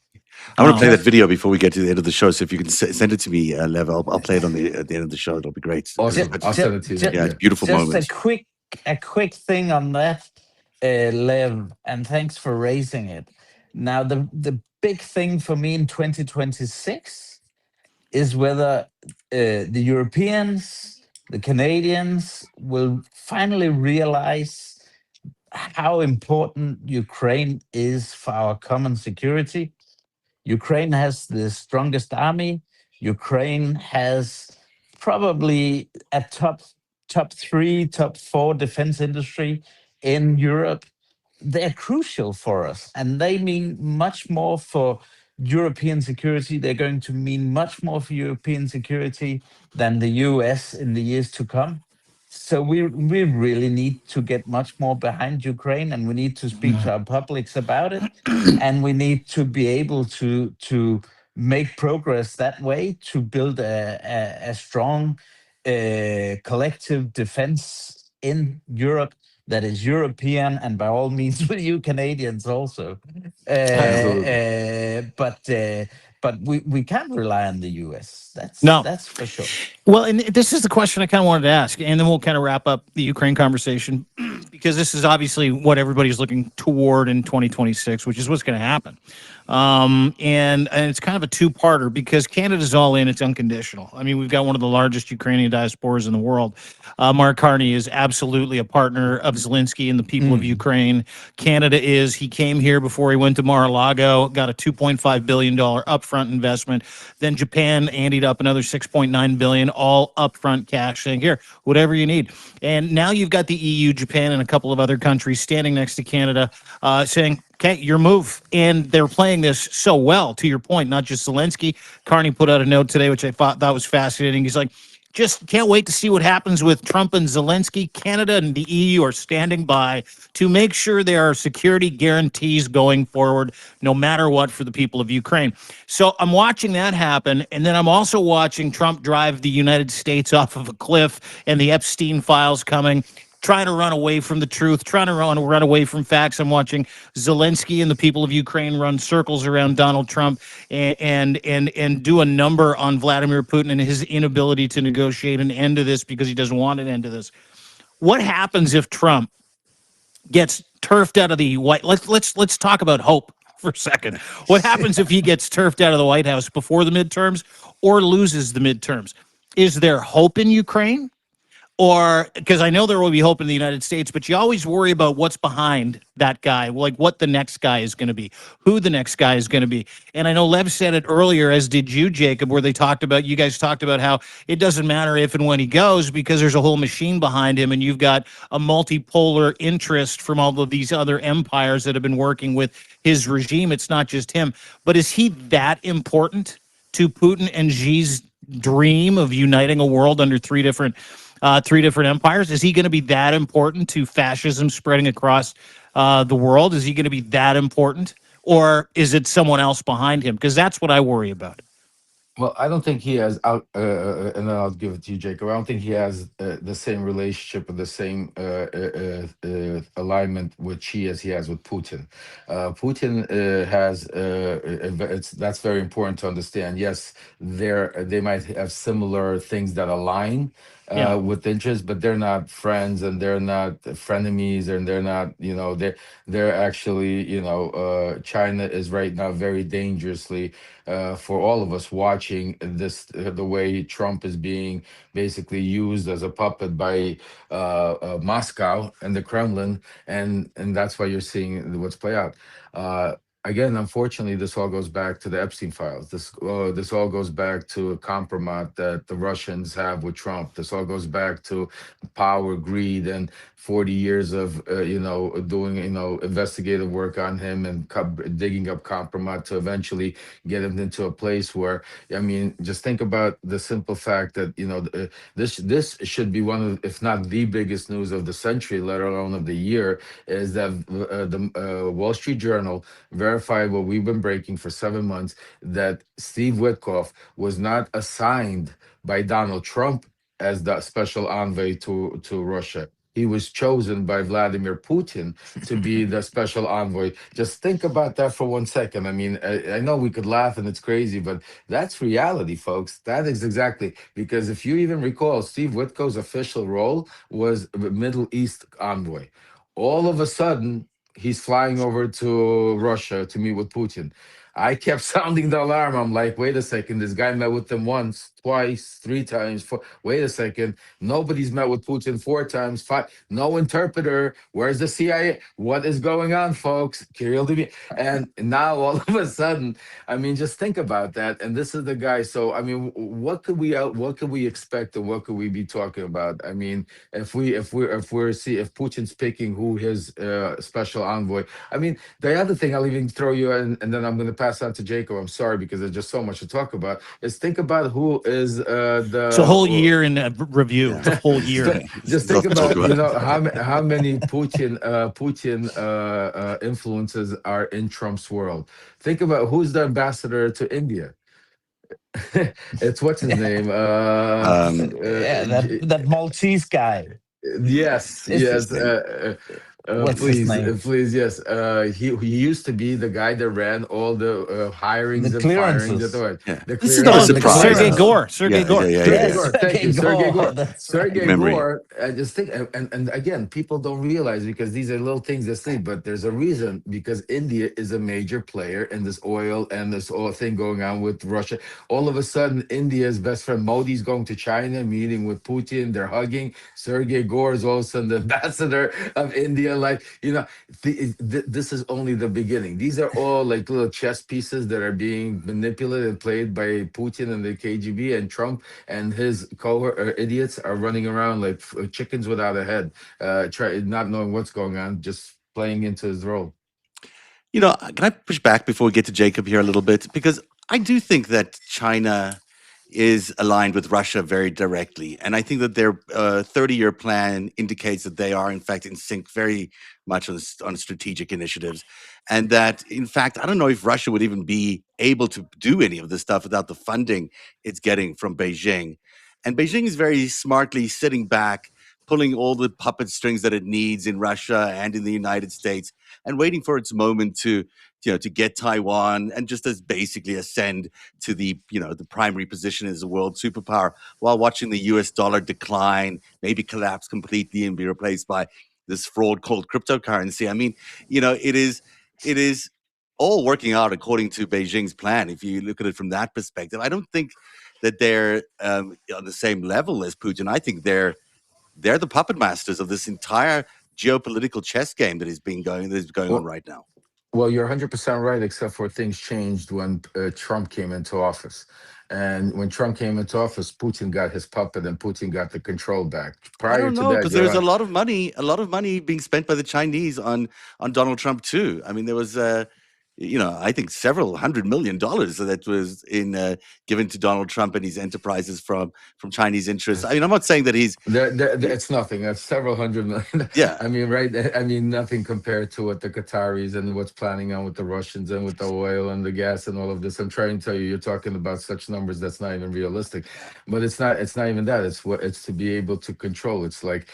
I want to play that video before we get to the end of the show. So if you can send it to me, Lev, I'll play it at the end of the show. It'll be great. Awesome. I'll send it to you. Yeah, it's beautiful Just moments. a quick thing on that, Lev, and thanks for raising it. Now, the big thing for me in 2026 is whether the Europeans, the Canadians will finally realize how important Ukraine is for our common security. Ukraine has the strongest army. Ukraine has probably a top 3, top 4 defense industry in Europe. They're crucial for us, and they mean much more for European security. They're going to mean much more for European security than the US in the years to come. So we really need to get much more behind Ukraine, and we need to speak to our publics about it, and we need to be able to make progress that way to build a strong collective defense in Europe that is European, and by all means with you Canadians also. But we can't rely on the US. That's for sure. Well, and this is the question I kind of wanted to ask, and then we'll kind of wrap up the Ukraine conversation because this is obviously what everybody's looking toward in 2026, which is what's going to happen. And it's kind of a 2-parter because Canada's all in, it's unconditional. I mean, we've got one of the largest Ukrainian diasporas in the world. Mark Carney is absolutely a partner of Zelensky and the people of Ukraine. Canada is. He came here before he went to Mar-a-Lago, got a $2.5 billion upfront investment. Then Japan anteed up another $6.9 billion, all upfront cash, saying, here, whatever you need. And now you've got the EU, Japan, and a couple of other countries standing next to Canada saying, okay, your move. And they're playing this so well, to your point, not just Zelensky. Carney put out a note today, which I thought that was fascinating. He's like, just can't wait to see what happens with Trump and Zelensky. Canada and the EU are standing by to make sure there are security guarantees going forward, no matter what, for the people of Ukraine. So I'm watching that happen. And then I'm also watching Trump drive the United States off of a cliff and the Epstein files coming, trying to run away from the truth, trying to run away from facts. I'm watching Zelensky and the people of Ukraine run circles around Donald Trump and do a number on Vladimir Putin and his inability to negotiate an end to this because he doesn't want an end to this. What happens if Trump gets turfed out of the White? Let's talk about hope for a second. What happens if he gets turfed out of the White House before the midterms or loses the midterms? Is there hope in Ukraine? Or because I know there will be hope in the United States, but you always worry about what's behind that guy, like what the next guy is going to be, who the next guy is going to be. And I know Lev said it earlier, as did you, Jacob, where you guys talked about how it doesn't matter if and when he goes because there's a whole machine behind him, and you've got a multipolar interest from all of these other empires that have been working with his regime. It's not just him. But is he that important to Putin and Xi's dream of uniting a world under three different empires? Is he going to be that important to fascism spreading across the world? Is he going to be that important, or is it someone else behind him? Because that's what I worry about. Well, I don't think he has and then I'll give it to you, Jacob. I don't think he has the same relationship or the same alignment with Xi as he has with Putin. Putin has that's very important to understand. Yes, they might have similar things that align Yeah. with interests, but they're not friends and they're not frenemies, and they're not, they're actually, China is right now very dangerously for all of us watching this, the way Trump is being basically used as a puppet by Moscow and the Kremlin, and that's why you're seeing what's play out. Again, unfortunately, this all goes back to the Epstein files. This all goes back to a compromise that the Russians have with Trump. This all goes back to power, greed, and 40 years of doing investigative work on him and digging up compromise to eventually get him into a place where, I mean, just think about the simple fact that this should be one of, if not the biggest news of the century, let alone of the year, is that the Wall Street Journal verified what we've been breaking for 7 months, that Steve Witkoff was not assigned by Donald Trump as the special envoy to Russia. He was chosen by Vladimir Putin to be the special envoy. Just think about that for 1 second. I mean, I know we could laugh and it's crazy, but that's reality, folks. That is exactly, because if you even recall, Steve Witkoff's official role was Middle East envoy. All of a sudden, he's flying over to Russia to meet with Putin. I kept sounding the alarm. I'm like, wait a second, this guy met with them once, twice, 3 times. Wait a second, nobody's met with Putin 4 times, five. No interpreter. Where's the CIA? What is going on, folks? Kirill Dimi. And now all of a sudden, I mean, just think about that. And this is the guy. So I mean, what could we expect, and what could we be talking about? I mean, if Putin's picking who his special envoy. I mean, the other thing I'll even throw you in, and then I'm going to pass on to Jacob. I'm sorry because there's just so much to talk about. Is think about who is It's a whole year in review. Yeah. It's a whole year. Just think about how many Putin influences are in Trump's world. Think about who's the ambassador to India. It's what's his name? Yeah, that Maltese guy. Yes, yes. What's his name? Please, yes. He used to be the guy that ran all the hirings The and firings. clearances. Yeah. The This is not a clearances. surprise. Sergei Gore. Sergei Yeah, Gore. yeah, Sergey yeah. Gore, thank you, Sergey Gore. That's Sergey Memory. Gore. I just think, and again, people don't realize, because these are little things they sleep, but there's a reason, because India is a major player in this oil and this whole thing going on with Russia. All of a sudden, India's best friend Modi's going to China, meeting with Putin. They're hugging. Sergey Gore is all of a sudden the ambassador of India. Like, this is only the beginning. These are all like little chess pieces that are being manipulated and played by Putin and the KGB, and Trump and his idiots are running around like chickens without a head, not knowing what's going on, just playing into his role. Can I push back before we get to Jacob here a little bit? Because I do think that China is aligned with Russia very directly. And I think that their 30-year plan indicates that they are, in fact, in sync very much on strategic initiatives. And that, in fact, I don't know if Russia would even be able to do any of this stuff without the funding it's getting from Beijing. And Beijing is very smartly sitting back, pulling all the puppet strings that it needs in Russia and in the United States, and waiting for its moment to get Taiwan and just as basically ascend to the primary position as a world superpower, while watching the US dollar decline, maybe collapse completely and be replaced by this fraud called cryptocurrency. I mean, it is all working out according to Beijing's plan. If you look at it from that perspective, I don't think that they're on the same level as Putin. I think they're they're the puppet masters of this entire geopolitical chess game that is going on Well, right now. well, you're 100% right, except for things changed when Trump came into office. And when Trump came into office, Putin got his puppet and Putin got the control back. I Prior don't to know, that, because you're there was right. a lot of money being spent by the Chinese on Donald Trump too. I mean, there was I think several $100 million that was given to Donald Trump and his enterprises from Chinese interests. I mean, I'm not saying that he's It's nothing. That's several hundred million. yeah. I mean, right? I mean, nothing compared to what the Qataris and what's planning on with the Russians and with the oil and the gas and all of this. I'm trying to tell you, you're talking about such numbers that's not even realistic. But it's not. It's not even that. It's to be able to control. It's like,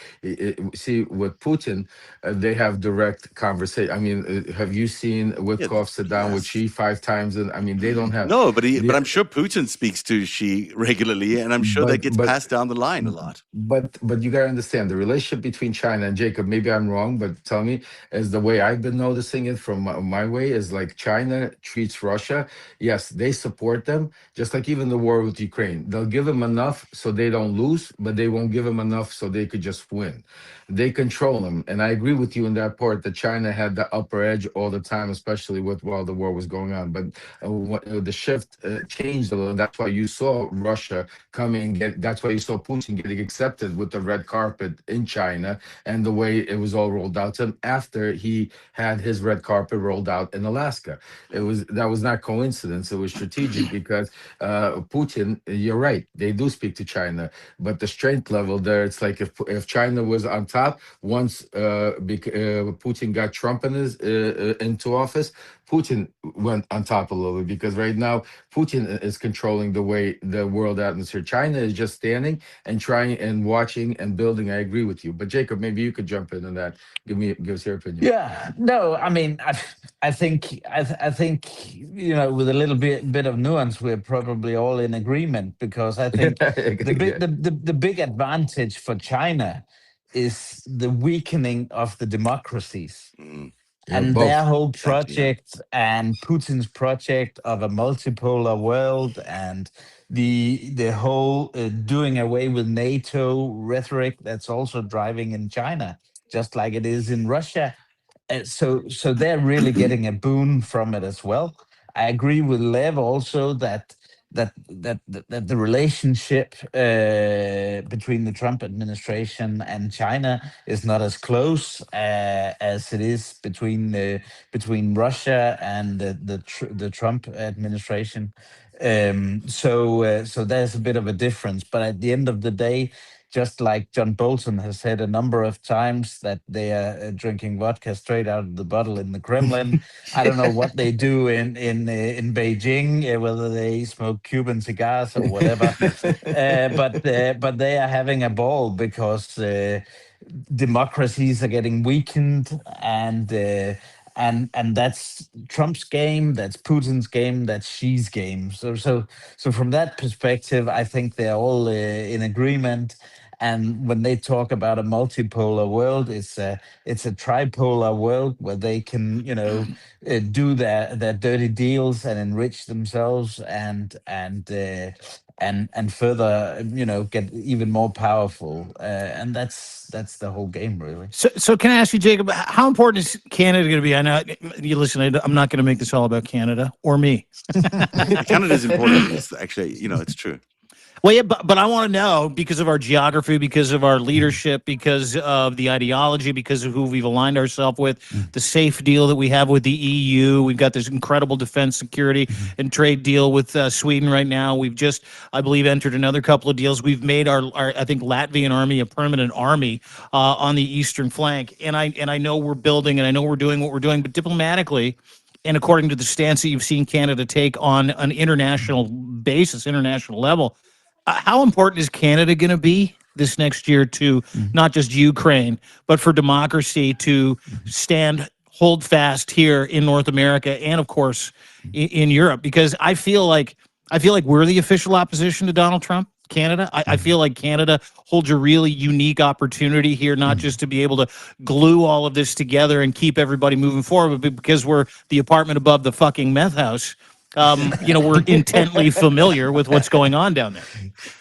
see, with Putin, they have direct conversation. I mean, have you seen Yeah, Witkoff sit down with yes. Xi 5 times? And I mean, they don't have. No, but the- I'm sure Putin speaks to Xi regularly, and I'm sure that gets but passed down the line a lot. but you gotta understand the relationship between China and Jacob. Maybe I'm wrong, but tell me, is the way I've been noticing it from my way is like China treats Russia. Yes, they support them, just like even the war with Ukraine. They'll give them enough so they don't lose, but they won't give them enough so they could just win. They control them, and I agree with you in that part that China had the upper edge all the time, especially while the war was going on. But the shift changed a little. And that's why you saw Russia coming. That's why you saw Putin getting accepted with the red carpet in China and the way it was all rolled out to him after he had his red carpet rolled out in Alaska. That was not coincidence. It was strategic because Putin. You're right. They do speak to China, but the strength level there. It's like if China was on top once Putin got Trump into office. Putin went on top a little bit because right now Putin is controlling the way the world atmosphere. China is just standing and trying and watching and building. I agree with you, but Jacob, maybe you could jump in on that. Give us your opinion. Yeah, no, I mean, I think, with a little bit of nuance, we're probably all in agreement because I think the big advantage for China is the weakening of the democracies. Yeah, And their both. whole Exactly, yeah. project and Putin's project of a multipolar world and the whole doing away with NATO rhetoric that's also driving in China, just like it is in Russia. So they're really getting a boon from it as well. I agree with Lev also that the relationship between the Trump administration and China is not as close as it is between Russia and the Trump administration. So there's a bit of a difference, but at the end of the day, just like John Bolton has said a number of times that they are drinking vodka straight out of the bottle in the Kremlin. I don't know what they do in Beijing, whether they smoke Cuban cigars or whatever, but they are having a ball because democracies are getting weakened and that's Trump's game, that's Putin's game, that's Xi's game. So from that perspective, I think they're all in agreement. And when they talk about a multipolar world, it's a tripolar world where they can, do their dirty deals and enrich themselves and further, get even more powerful. And that's the whole game, really. So can I ask you, Jacob, how important is Canada going to be? I know you listen. I'm not going to make this all about Canada or me. Canada is important. It's actually, it's true. Well, yeah, but I want to know because of our geography, because of our leadership, because of the ideology, because of who we've aligned ourselves with, the safe deal that we have with the EU. We've got this incredible defense, security, and trade deal with Sweden right now. We've just, I believe, entered another couple of deals. We've made our I think, Latvian army a permanent army on the eastern flank. And I know we're building, and I know we're doing what we're doing, but diplomatically, and according to the stance that you've seen Canada take on an international basis, international level, how important is Canada going to be this next year to not just Ukraine, but for democracy to hold fast here in North America and, of course, in Europe? Because I feel like we're the official opposition to Donald Trump, Canada. I feel like Canada holds a really unique opportunity here, not just to be able to glue all of this together and keep everybody moving forward, but because we're the apartment above the fucking meth house. we're intently familiar with what's going on down there.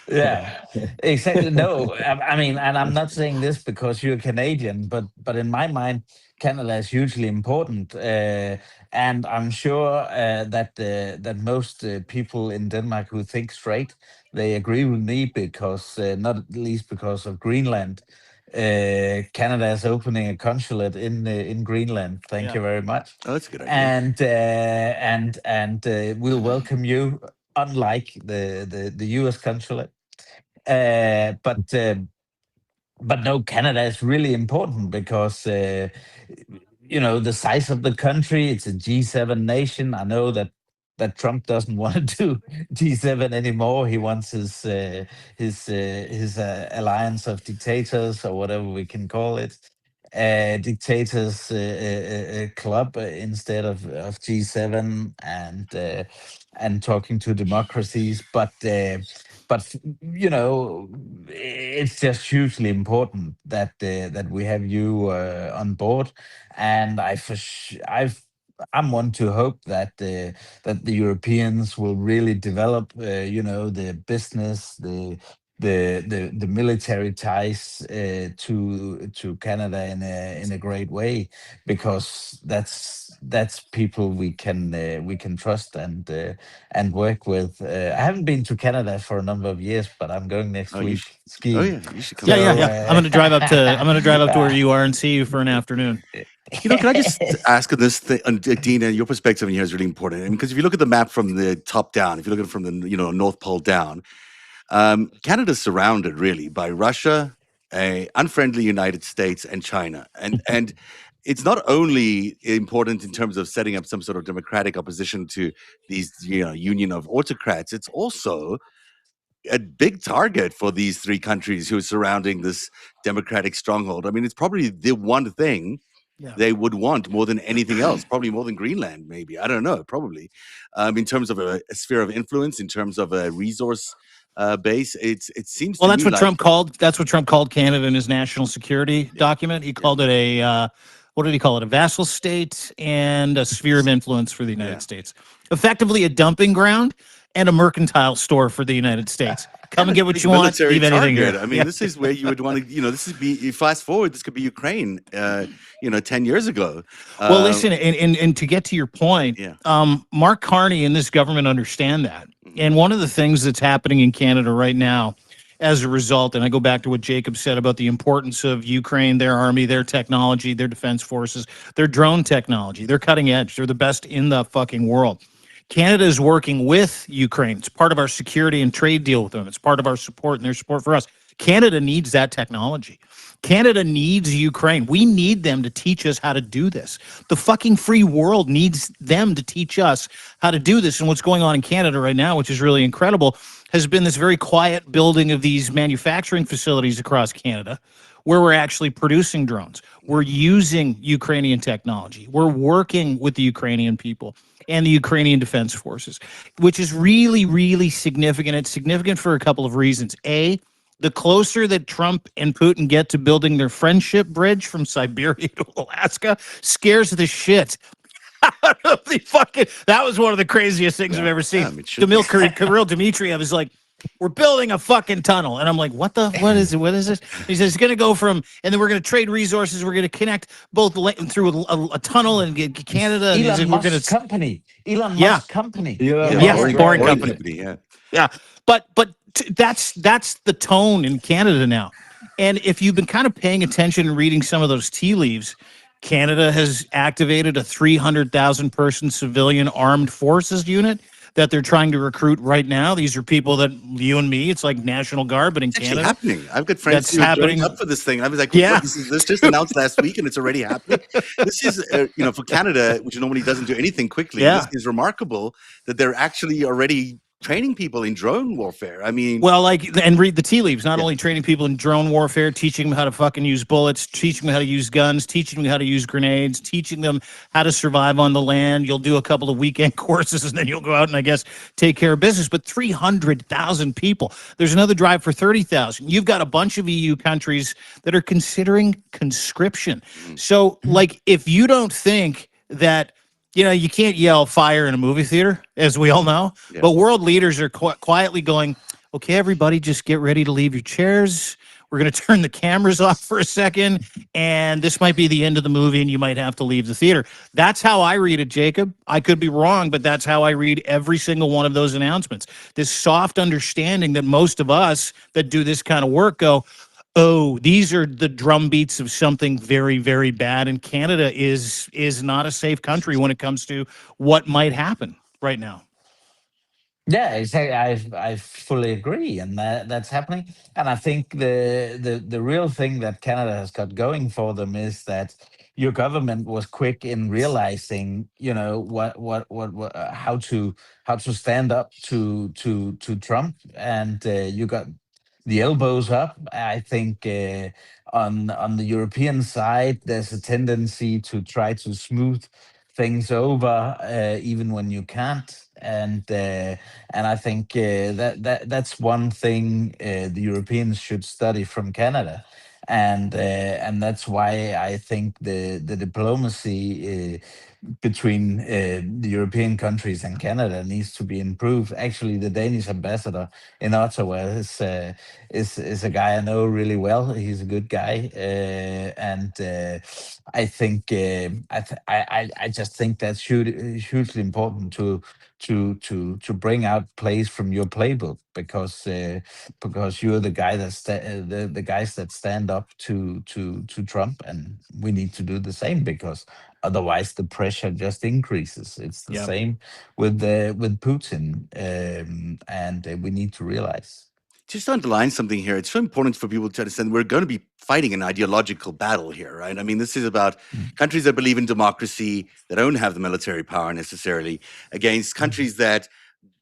Yeah, exactly. No, I mean, and I'm not saying this because you're Canadian, but in my mind, Canada is hugely important, and I'm sure that most people in Denmark who think straight, they agree with me because not least because of Greenland. Canada is opening a consulate in Greenland. Thank you very much, Oh, that's a good idea. and we'll welcome you. Unlike the U.S. consulate, uh, but uh, but no, Canada is really important because the size of the country. It's a G7 nation. I know that Trump doesn't want to do G7 anymore. He wants his alliance of dictators or whatever we can call it, dictators club instead of G7 and talking to democracies, but it's just hugely important that we have you on board, and I'm one to hope that the Europeans will really develop the business, the military ties to Canada in a great way, because that's people we can trust and work with. I haven't been to Canada for a number of years, but I'm going next week Oh skiing. yeah, you should come. Yeah. I'm going to drive up to where you are and see you for an afternoon. Can I just ask on this thing, Dina, your perspective in here is really important. I mean, because if you look at the map from the top down, if you look at it from the North Pole down, Canada's surrounded really by Russia, a unfriendly United States, and China, and it's not only important in terms of setting up some sort of democratic opposition to these union of autocrats. It's also a big target for these three countries who are surrounding this democratic stronghold. I mean, it's probably the one thing they would want more than anything else, probably more than Greenland, maybe. I don't know, probably. In terms of a sphere of influence, in terms of a resource base, it seems Well, to that's me what Trump called Canada in his national security document. He called it a what did he call it? A vassal state and a sphere of influence for the United States. Effectively a dumping ground and a mercantile store for the United States. Come and get what you want, leave anything here. I mean, this is where you would want to, you fast forward, this could be Ukraine, 10 years ago. Well, listen, and to get to your point, Yeah. Mark Carney and this government understand that. And one of the things that's happening in Canada right now as a result, and I go back to what Jacob said about the importance of Ukraine, their army, their technology, their defense forces, their drone technology, they're cutting edge. They're the best in the fucking world. Canada is working with Ukraine. It's part of our security and trade deal with them. It's part of our support and their support for us. Canada needs that technology. Canada needs Ukraine. We need them to teach us how to do this. The fucking free world needs them to teach us how to do this. And what's going on in Canada right now, which is really incredible, has been this very quiet building of these manufacturing facilities across Canada where we're actually producing drones. We're using Ukrainian technology. We're working with the Ukrainian people and the Ukrainian defense forces, which is really, really significant. It's significant for a couple of reasons. A, the closer that Trump and Putin get to building their friendship bridge from Siberia to Alaska scares the shit out of the fucking... That was one of the craziest things I've ever seen. Yeah, I mean, it should be. Kirill Dmitriev is like, we're building a fucking tunnel. And I'm like, what is it? What is this? He says, it's going to go from, and then we're going to trade resources. We're going to connect both through a tunnel and get Canada. Elon Musk's Musk's company. Elon Yeah. Musk's company. Yes, Boring Company. Yeah. Yeah, but that's the tone in Canada now. And if you've been kind of paying attention and reading some of those tea leaves, Canada has activated a 300,000 person civilian armed forces unit that they're trying to recruit right now. These are people that you and me, it's like National Guard, but in It's Canada. actually happening. I've got friends That's who are happening. joining up for this thing. I was like, Yeah. what, this just announced last week and it's already happening. This is, for Canada, which normally doesn't do anything quickly. Yeah. This is remarkable that they're actually already training people in drone warfare. I mean, Well, and read the tea leaves, not only training people in drone warfare, teaching them how to fucking use bullets, teaching them how to use guns, teaching them how to use grenades, teaching them how to survive on the land. You'll do a couple of weekend courses and then you'll go out and I guess take care of business. But 300,000 people. There's another drive for 30,000. You've got a bunch of EU countries that are considering conscription. So, like, if you don't think that You can't yell fire in a movie theater, as we all know. Yeah. But world leaders are quietly going, okay, everybody, just get ready to leave your chairs. We're going to turn the cameras off for a second, and this might be the end of the movie, and you might have to leave the theater. That's how I read it, Jacob. I could be wrong, but that's how I read every single one of those announcements. This soft understanding that most of us that do this kind of work go, oh, these are the drum beats of something very, very bad. And Canada is not a safe country when it comes to what might happen right now. Yeah, exactly. I fully agree, and that's happening. And I think the real thing that Canada has got going for them is that your government was quick in realizing, how to stand up to Trump, and you got the elbows up. I think on the European side, there's a tendency to try to smooth things over, even when you can't, and I think that's one thing the Europeans should study from Canada, and that's why I think the diplomacy between the European countries and Canada needs to be improved. Actually, the Danish ambassador in Ottawa is a guy I know really well. He's a good guy, and I think I just think that's hugely important to bring out plays from your playbook, because you're the guy the guys that stand up to Trump, and we need to do the same, because otherwise the pressure just increases. It's the Yeah. same with Putin, and we need to realize. Just to underline something here, it's so important for people to understand we're going to be fighting an ideological battle here, right? I mean, this is about countries that believe in democracy, that don't have the military power necessarily, against countries that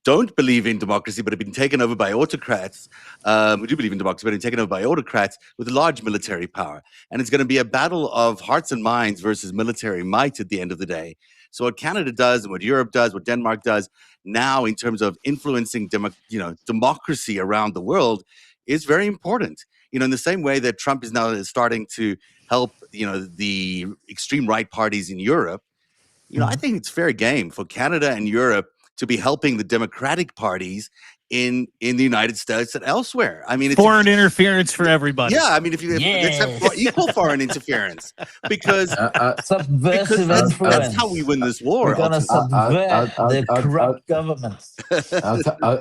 don't believe in democracy but have been taken over by autocrats, who do believe in democracy but have been taken over by autocrats with large military power. And it's going to be a battle of hearts and minds versus military might at the end of the day. So what Canada does and what Europe does, what Denmark does now in terms of influencing democracy around the world is very important. In the same way that Trump is now starting to help, the extreme right parties in Europe, I think it's fair game for Canada and Europe to be helping the Democratic parties in the United States and elsewhere. I mean, it's foreign interference for everybody. Yeah, I mean, let's have equal foreign interference, because Subversive that's influence. how we win this war. We're gonna subvert the corrupt governments.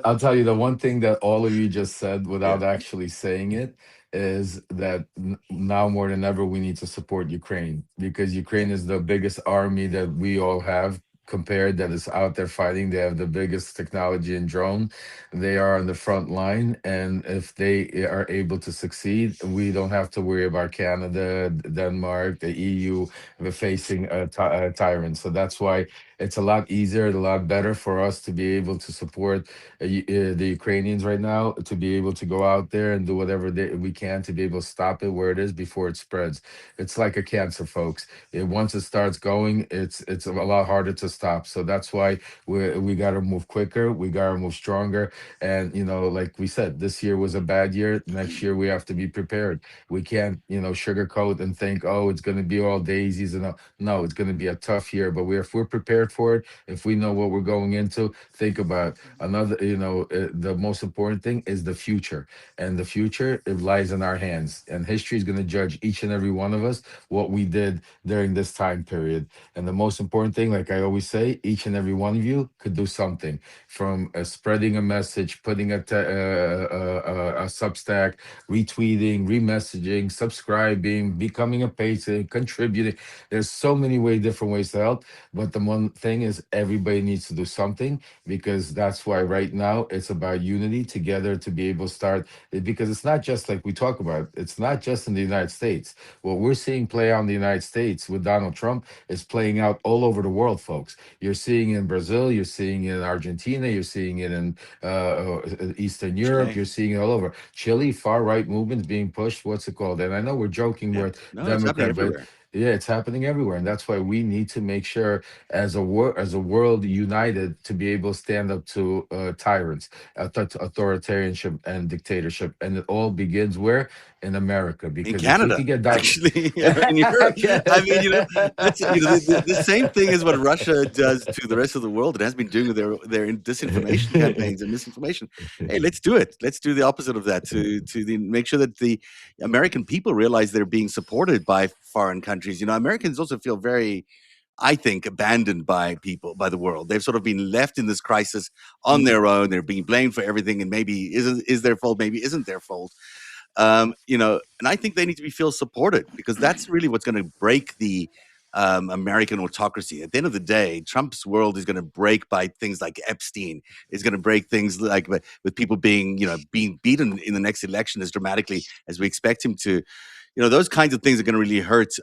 I'll tell you the one thing that all of you just said without actually saying it is that now more than ever we need to support Ukraine, because Ukraine is the biggest army that we all have compared, that is out there fighting. They have the biggest technology in drone. They are on the front line, and if they are able to succeed, we don't have to worry about Canada, Denmark, the EU facing a tyrant. So that's why it's a lot easier, a lot better for us to be able to support the Ukrainians right now, to be able to go out there and do whatever we can to be able to stop it where it is before it spreads. It's like a cancer, folks. Once it starts going, it's a lot harder to stop. So that's why we got to move quicker. We got to move stronger. And like we said, this year was a bad year. Next year we have to be prepared. We can't sugarcoat and think, oh, it's going to be all daisies, and no, it's going to be a tough year. But if we're prepared for it, if we know what we're going into, think about another. The most important thing is the future, and the future, it lies in our hands. And history is going to judge each and every one of us what we did during this time period. And the most important thing, like I always say, each and every one of you could do something, from spreading a message, putting a Substack, retweeting, remessaging, subscribing, becoming a patron, contributing. There's so many different ways to help. But the one thing is, everybody needs to do something, because that's why right now it's about unity together to be able to start. Because it's not just like we talk about, it's not just in the United States. What we're seeing play out in the United States with Donald Trump is playing out all over the world, folks. You're seeing it in Brazil, you're seeing it in Argentina, you're seeing it in Eastern Europe, Chile. you're seeing it all over. Chile, far right movements being pushed. What's it called? And I know we're joking, Yeah. with No, it's happening Democrat, but everywhere. Yeah, it's happening everywhere, and that's why we need to make sure, as a world united, to be able to stand up to tyrants, authoritarianship, and dictatorship. And it all begins where? In America, In because if we Canada, could get that, actually, in Europe. I mean, that's the same thing as what Russia does to the rest of the world. It has been doing with their disinformation campaigns and misinformation. Hey, let's do it. Let's do the opposite of that make sure that the American people realize they're being supported by foreign countries. Americans also feel very, I think, abandoned by the world. They've sort of been left in this crisis on their own. They're being blamed for everything, and maybe is their fault, maybe isn't their fault. And I think they need to feel supported, because that's really what's going to break the American autocracy. At the end of the day, Trump's world is going to break by things like Epstein. Is going to break things like with people being beaten in the next election as dramatically as we expect him to. Those kinds of things are going to really hurt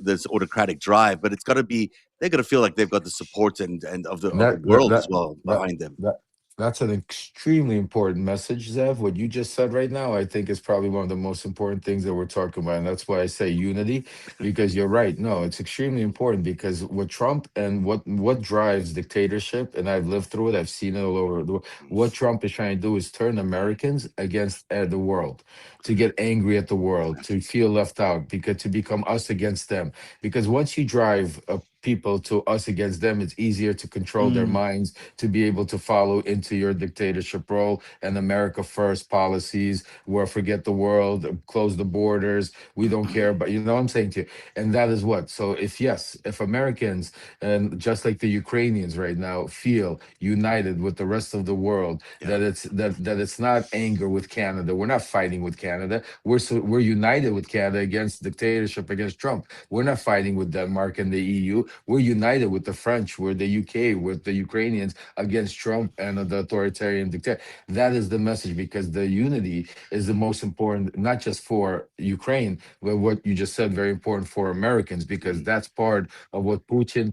this autocratic drive. But they're going to feel like they've got the support and of the that that world as that well that behind them. that that's an extremely important message, Zev. What you just said right now, I think, is probably one of the most important things that we're talking about, and that's why I say unity. Because you're right. No, it's extremely important, because what Trump and what drives dictatorship, and I've lived through it, I've seen it all over the world. What Trump is trying to do is turn Americans against the world, to get angry at the world, to feel left out, because to become us against them. Because once you drive people to us against them, it's easier to control their Mm. minds, to be able to follow into your dictatorship role and America first policies, where forget the world, close the borders, we don't care. But you know what I'm saying to you? And that is what. So if Americans, and just like the Ukrainians right now, feel united with the rest of the world, Yeah. that it's not anger with Canada. We're not fighting with Canada. We're united with Canada against dictatorship, against Trump. We're not fighting with Denmark and the EU. We're united with the French, with the UK, with the Ukrainians against Trump and the authoritarian dictator. That is the message, because the unity is the most important, not just for Ukraine, but what you just said, very important for Americans, because that's part of what Putin,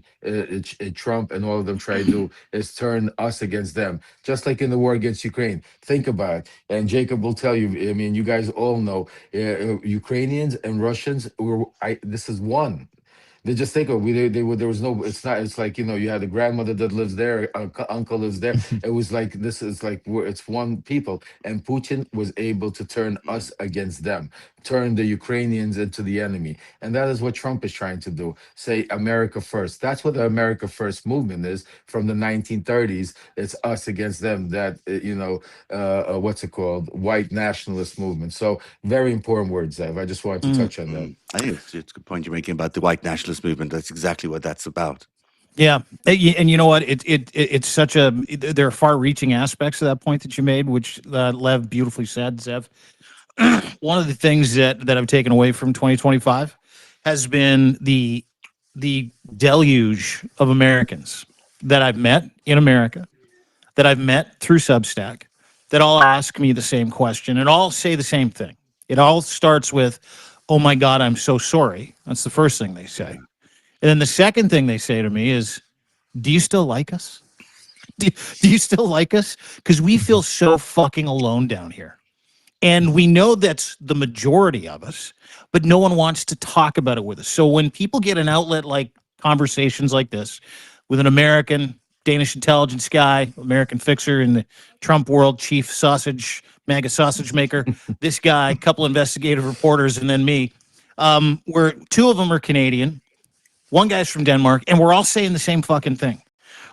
Trump, and all of them try to do, is turn us against them. Just like in the war against Ukraine. Think about it. And Jacob will tell you, I mean, you guys all know, Ukrainians and Russians this is one. They just think of they were there was no. It's not. It's like, you had a grandmother that lives there, uncle lives there. It was like, this is like, it's one people. And Putin was able to turn us against them, turn the Ukrainians into the enemy, and that is what Trump is trying to do. Say America first. That's what the America First movement is from the 1930s. It's us against them. That what's it called? White nationalist movement. So very important words, Zev. I just wanted to touch on that. I think it's a good point you're making about the white nationalist movement. That's exactly what that's about. Yeah, and you know what? It's such a there are far-reaching aspects of that point that you made, which Lev beautifully said, Zev. One of the things that I've taken away from 2025 has been the deluge of Americans that I've met in America, that I've met through Substack, that all ask me the same question and all say the same thing. It all starts with, "Oh my God, I'm so sorry." That's the first thing they say. And then the second thing they say to me is, "Do you still like us? Do you still like us? Because we feel so fucking alone down here." And we know that's the majority of us, but no one wants to talk about it with us. So when people get an outlet like conversations like this with an American, Danish intelligence guy, American fixer in the Trump world, chief MAGA sausage maker, this guy, a couple investigative reporters, and then me, where two of them are Canadian, one guy's from Denmark, and we're all saying the same fucking thing,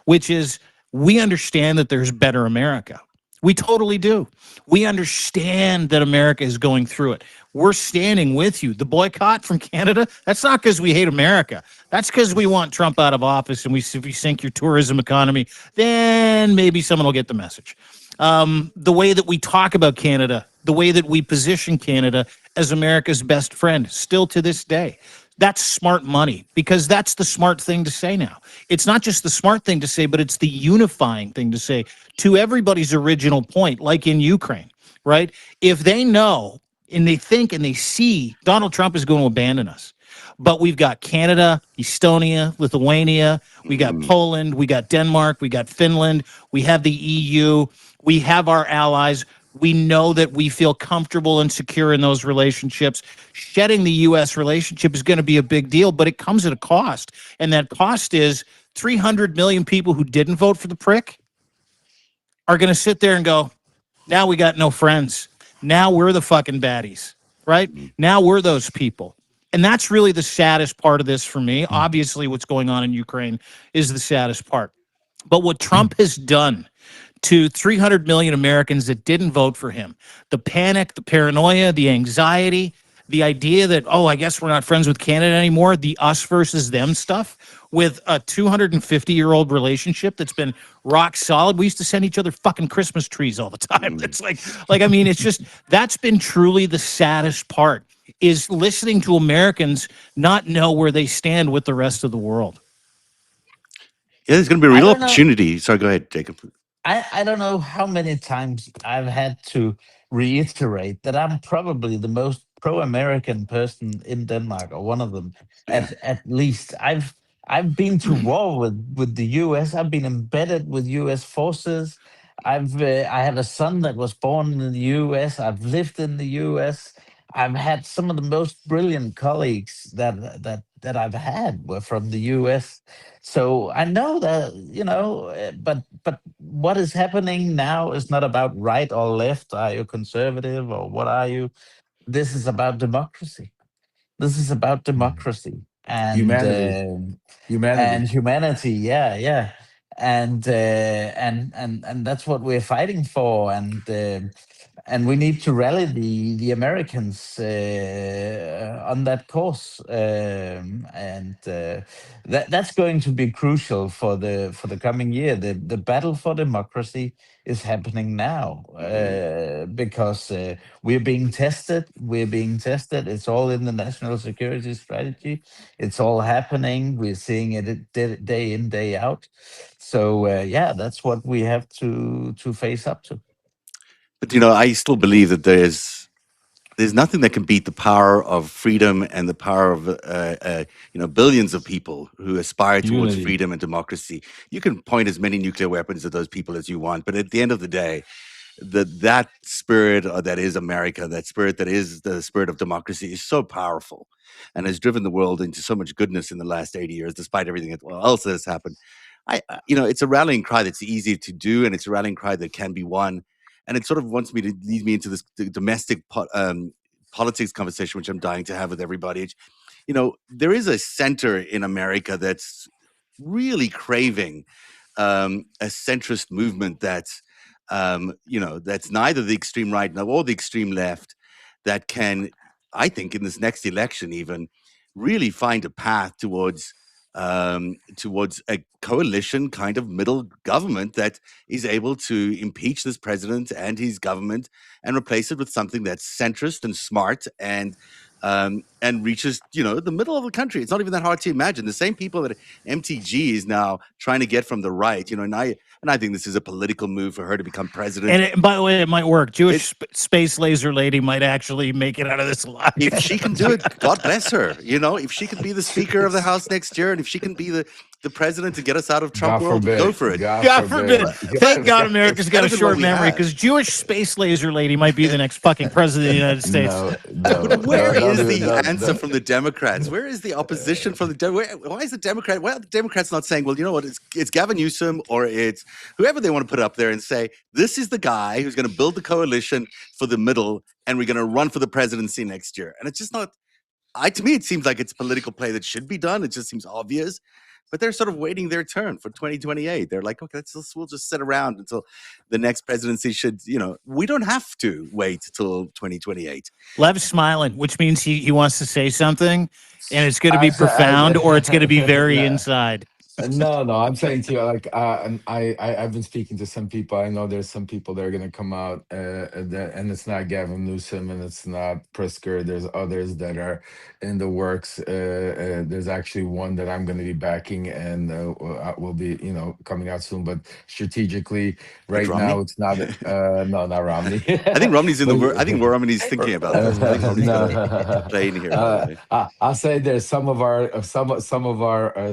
which is we understand that there's better America. We totally do. We understand that America is going through it. We're standing with you. The boycott from Canada, that's not because we hate America. That's because we want Trump out of office, and if we sink your tourism economy, then maybe someone will get the message. The way that we talk about Canada, the way that we position Canada as America's best friend, still to this day, that's smart money, because that's the smart thing to say now. It's not just the smart thing to say, but it's the unifying thing to say, to everybody's original point, like in Ukraine, right? If they know and they think and they see Donald Trump is going to abandon us, but we've got Canada, Estonia, Lithuania, we got Poland, we got Denmark, we got Finland, we have the EU, we have our allies. We know that we feel comfortable and secure in those relationships. Shedding the U.S. relationship is going to be a big deal, but it comes at a cost. And that cost is 300 million people who didn't vote for the prick are going to sit there and go, now we got no friends. Now we're the fucking baddies, right? Now we're those people. And that's really the saddest part of this for me. Obviously, what's going on in Ukraine is the saddest part. But what Trump has done to 300 million Americans that didn't vote for him, the panic, the paranoia, the anxiety, the idea that, oh, I guess we're not friends with Canada anymore, the us versus them stuff with a 250-year-old relationship that's been rock solid. We used to send each other fucking Christmas trees all the time. It's like I mean, it's just, that's been truly the saddest part, is listening to Americans not know where they stand with the rest of the world. Yeah, there's going to be a real opportunity. Sorry, go ahead, Jacob. I don't know how many times I've had to reiterate that I'm probably the most pro-American person in Denmark, or one of them, at least. I've been to war with the U.S. I've been embedded with U.S. forces. I have a son that was born in the U.S. I've lived in the U.S. I've had some of the most brilliant colleagues that I've had were from the U.S. So I know that, but what is happening now is not about right or left. Are you conservative or what are you? This is about democracy. This is about democracy Humanity. and humanity. Yeah, yeah, and that's what we're fighting for. And we need to rally the Americans on that course, and that's going to be crucial for the coming year. The battle for democracy is happening now, because we're being tested. We're being tested. It's all in the national security strategy. It's all happening. We're seeing it day in, day out. So yeah, that's what we have to face up to. But I still believe that there's nothing that can beat the power of freedom and the power of billions of people who aspire towards Unity. freedom and democracy. You can point as many nuclear weapons at those people as you want, but at the end of the day, that spirit that is America, that spirit that is the spirit of democracy, is so powerful and has driven the world into so much goodness in the last 80 years, despite everything else that has happened. It's a rallying cry that's easy to do, and it's a rallying cry that can be won. And it sort of wants me to lead me into this domestic politics conversation, which I'm dying to have with everybody. There is a center in America that's really craving a centrist movement that's neither the extreme right nor the extreme left, that can, I think, in this next election even, really find a path towards a coalition kind of middle government that is able to impeach this president and his government and replace it with something that's centrist and smart and reaches the middle of the country. It's not even that hard to imagine. The same people that MTG is now trying to get from the right, and I think this is a political move for her to become president. And by the way, it might work. Jewish space laser lady might actually make it out of this alive. If she can do it, God bless her. If she can be the Speaker of the House next year, and if she can be the president to get us out of Trump world, go for it. God forbid. Thank God America's got a short memory, because Jewish space laser lady might be the next fucking president of the United States. Where is the answer from the Democrats? Where is the opposition from the Democrats? Why is the Democrat? Why are the Democrats not saying, well, you know what, it's Gavin Newsom or it's whoever they want to put up there and say, this is the guy who's going to build the coalition for the middle, and we're going to run for the presidency next year. And it's just not. To me, it seems like it's a political play that should be done. It just seems obvious. But they're sort of waiting their turn for 2028. They're like, okay, we'll just sit around until the next presidency should, we don't have to wait till 2028. Lev's smiling, which means he wants to say something, and it's going to be profound or it's going to be very inside. No, I'm saying to you, like, I've been speaking to some people. I know there's some people that are going to come out, and it's not Gavin Newsom and it's not Pritzker. There's others that are in the works. There's actually one that I'm going to be backing, and will be, coming out soon. But strategically, right now, it's not. No, not Romney. I think Romney's in the work. I think Romney's thinking about this. I think Romney's going to play in here. I'll say there's some of our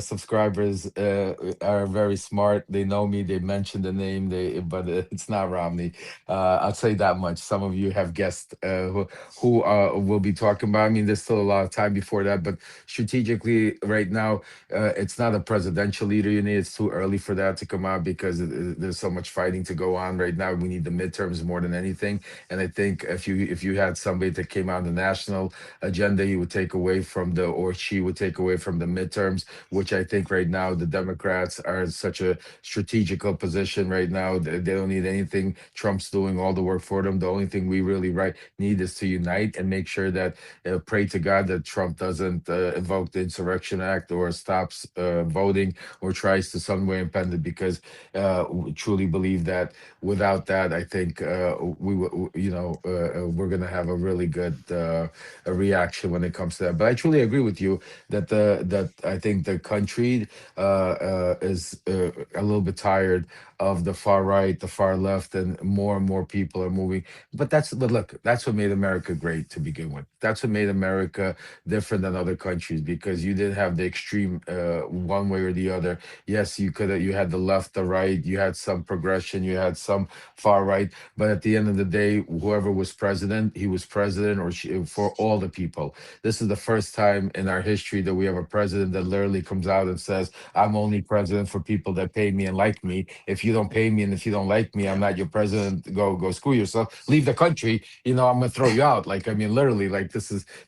subscribers are very smart. They know me. They mentioned the name. But it's not Romney. I'll say that much. Some of you have guessed who will be talking about. I mean, there's still a lot of time before that, but strategically, right now, it's not a presidential leader you need. It's too early for that to come out because there's so much fighting to go on right now. We need the midterms more than anything. And I think if you had somebody that came out on the national agenda, he would take away from or she would take away from the midterms, which I think right now the Democrats are in such a strategical position right now. They don't need anything. Trump's doing all the work for them. The only thing we really need is to unite and make sure that pray to God that Trump doesn't invoke the Insurrection Act or stops voting or tries to some way impede it, because we truly believe that without that, I think we're going to have a really good a reaction when it comes to that. But I truly agree with you that I think the country is a little bit tired of the far right, the far left, and more people are moving. But look, that's what made America great to begin with. That's what made America different than other countries, because you didn't have the extreme one way or the other. Yes, you had the left, the right, you had some progression, you had some far right, but at the end of the day, whoever was president, he was president for all the people. This is the first time in our history that we have a president that literally comes out and says, I'm only president for people that pay me and like me. If you don't pay me and if you don't like me, I'm not your president. Go screw yourself. Leave the country. I'm gonna throw you out. Like, I mean, literally, like,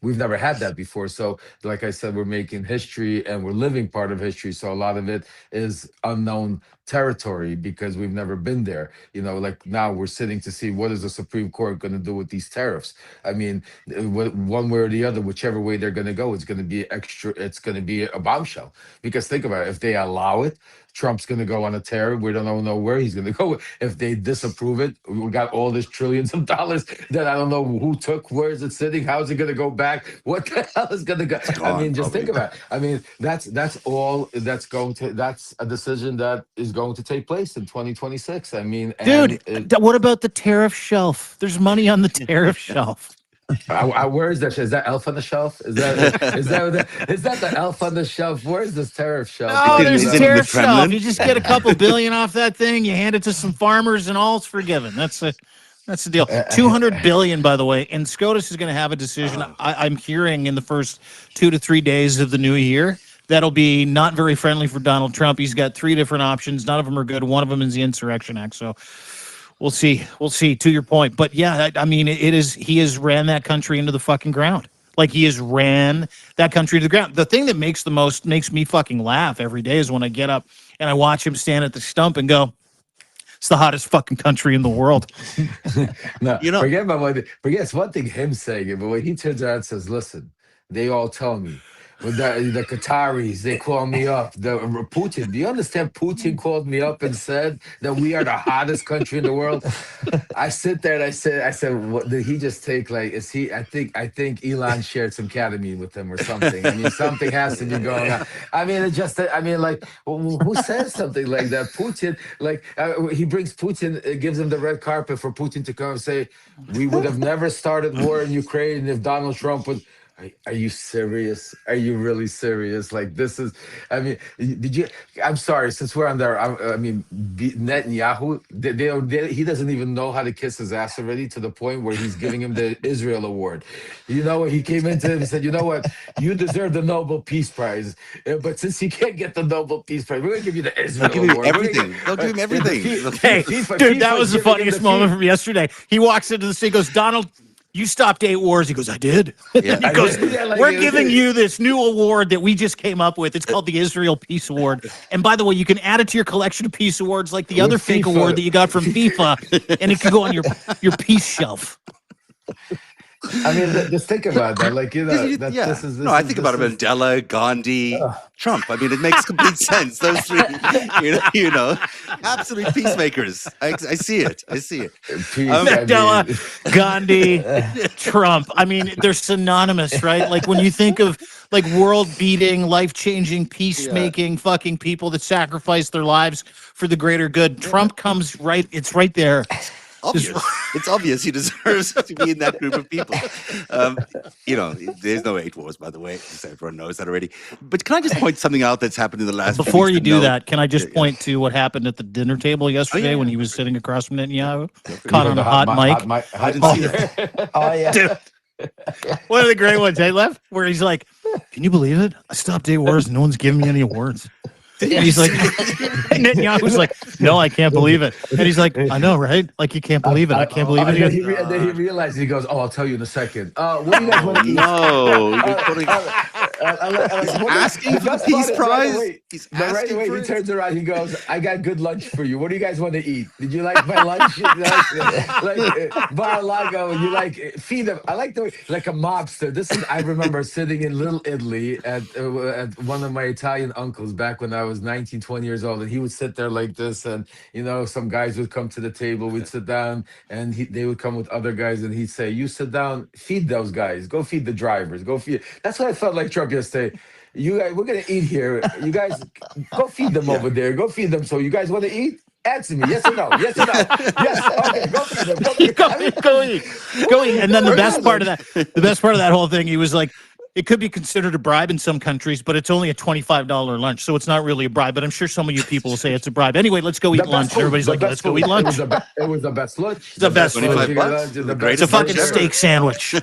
we've never had that before. So, like I said, we're making history and we're living part of history. So a lot of it is unknown territory because we've never been there. Like now we're sitting to see what is the Supreme Court going to do with these tariffs. I mean, one way or the other, whichever way they're going to go, it's going to be it's going to be a bombshell. Because think about it, if they allow it, Trump's going to go on a tear. We don't know where he's going to go. If they disapprove it, we got all this trillions of dollars that I don't know who took. Where is it sitting? How is it going to go back? What the hell is going to go? I mean, just think about it. I mean, that's a decision that is going to take place in 2026. I mean, dude, what about the tariff shelf? There's money on the tariff shelf. Where is that? Is that elf on the shelf? Is that the elf on the shelf? Where is this tariff shelf? Oh, there's a tariff shelf. You just get a couple billion off that thing. You hand it to some farmers, and all's forgiven. That's the deal. 200 billion, by the way. And SCOTUS is going to have a decision. I'm hearing in the first 2 to 3 days of the new year. That'll be not very friendly for Donald Trump. He's got 3 different options. None of them are good. One of them is the Insurrection Act. So we'll see. We'll see, to your point. But yeah, I mean, he has ran that country into the fucking ground. Like, he has ran that country to the ground. The thing that makes me fucking laugh every day is when I get up and I watch him stand at the stump and go, it's the hottest fucking country in the world. No, forget it's one thing him saying it, but when he turns around and says, listen, they all tell me. The Qataris, they call me up. Putin, do you understand? Putin called me up and said that we are the hottest country in the world. I sit there and I said, what did he just take? Like, is he? I think Elon shared some ketamine with him or something. I mean, something has to be going on. I mean, like, who says something like that? Putin, like, he brings Putin, gives him the red carpet for Putin to come and say, we would have never started war in Ukraine if Donald Trump would. Are you serious? Are you really serious? Like, this is, I mean, I'm sorry, since we're on there, I mean, Netanyahu, he doesn't even know how to kiss his ass already, to the point where he's giving him the Israel Award. He came into him and said, you know what? You deserve the Nobel Peace Prize. But since you can't get the Nobel Peace Prize, we're going to give you the Israel Award. Everything. They'll give him everything. Hey, dude, that was the funniest moment from yesterday. He walks into the state, goes, Donald, you stopped 8 wars. He goes, I did. Yeah. He goes, we're giving you this new award that we just came up with. It's called the Israel Peace Award. And by the way, you can add it to your collection of peace awards like the other fake award that you got from FIFA, and it can go on your peace shelf. I mean, just think about that. Like, I think about Mandela, Gandhi, Trump. I mean, it makes complete sense. Those three, absolute peacemakers. I see it. Mandela, Gandhi, Trump. I mean, they're synonymous, right? Like, when you think of like world-beating, life-changing, peacemaking fucking people that sacrifice their lives for the greater good, Trump comes right. It's right there. obvious. It's obvious he deserves to be in that group of people. You know, there's no 8 wars, by the way. Everyone knows that already. But can I just point something out that's happened in the last few Before weeks you to do note? that, can I just point to what happened at the dinner table yesterday when he was sitting across from Netanyahu, caught on a hot mic? I didn't see that. Oh yeah. Dude, one of the great ones, hey, Lev, where he's like, "Can you believe it? I stopped 8 wars and no one's giving me any awards." And he's like, Netanyahu's like, "No, I can't believe it." And he's like, "I know, right? Like you can't believe it. I can't believe it." And then he realized, he goes, "Oh, I'll tell you in a second. What do you guys want to eat?" No, you're putting, asking for the peace prize. He's But right asking away, for he it. turns around. He goes, "I got good lunch for you. What do you guys want to eat? Did you like my lunch? Mar-a-Lago, you like feed them." I like the way, like a mobster. This is. I remember sitting in Little Italy at one of my Italian uncles back when I was 19, 20 years old, and he would sit there like this, and you know, some guys would come to the table. We'd sit down, and they would come with other guys, and he'd say, "You sit down, feed those guys. Go feed the drivers. Go feed." That's what I felt like Trump yesterday. You guys, we're gonna eat here. You guys, go feed them over there. Go feed them. So you guys want to eat? Answer me, yes or no? Yes or no? Yes. Okay, go feed them. Go feed them. Go eat. And then the best part of that whole thing, he was like, it could be considered a bribe in some countries, but it's only a $25 lunch, so it's not really a bribe. But I'm sure some of you people will say it's a bribe. Anyway, let's go eat lunch. And everybody's like, let's go eat lunch. It was the best lunch. The best lunch. $25. It's a fucking steak sandwich.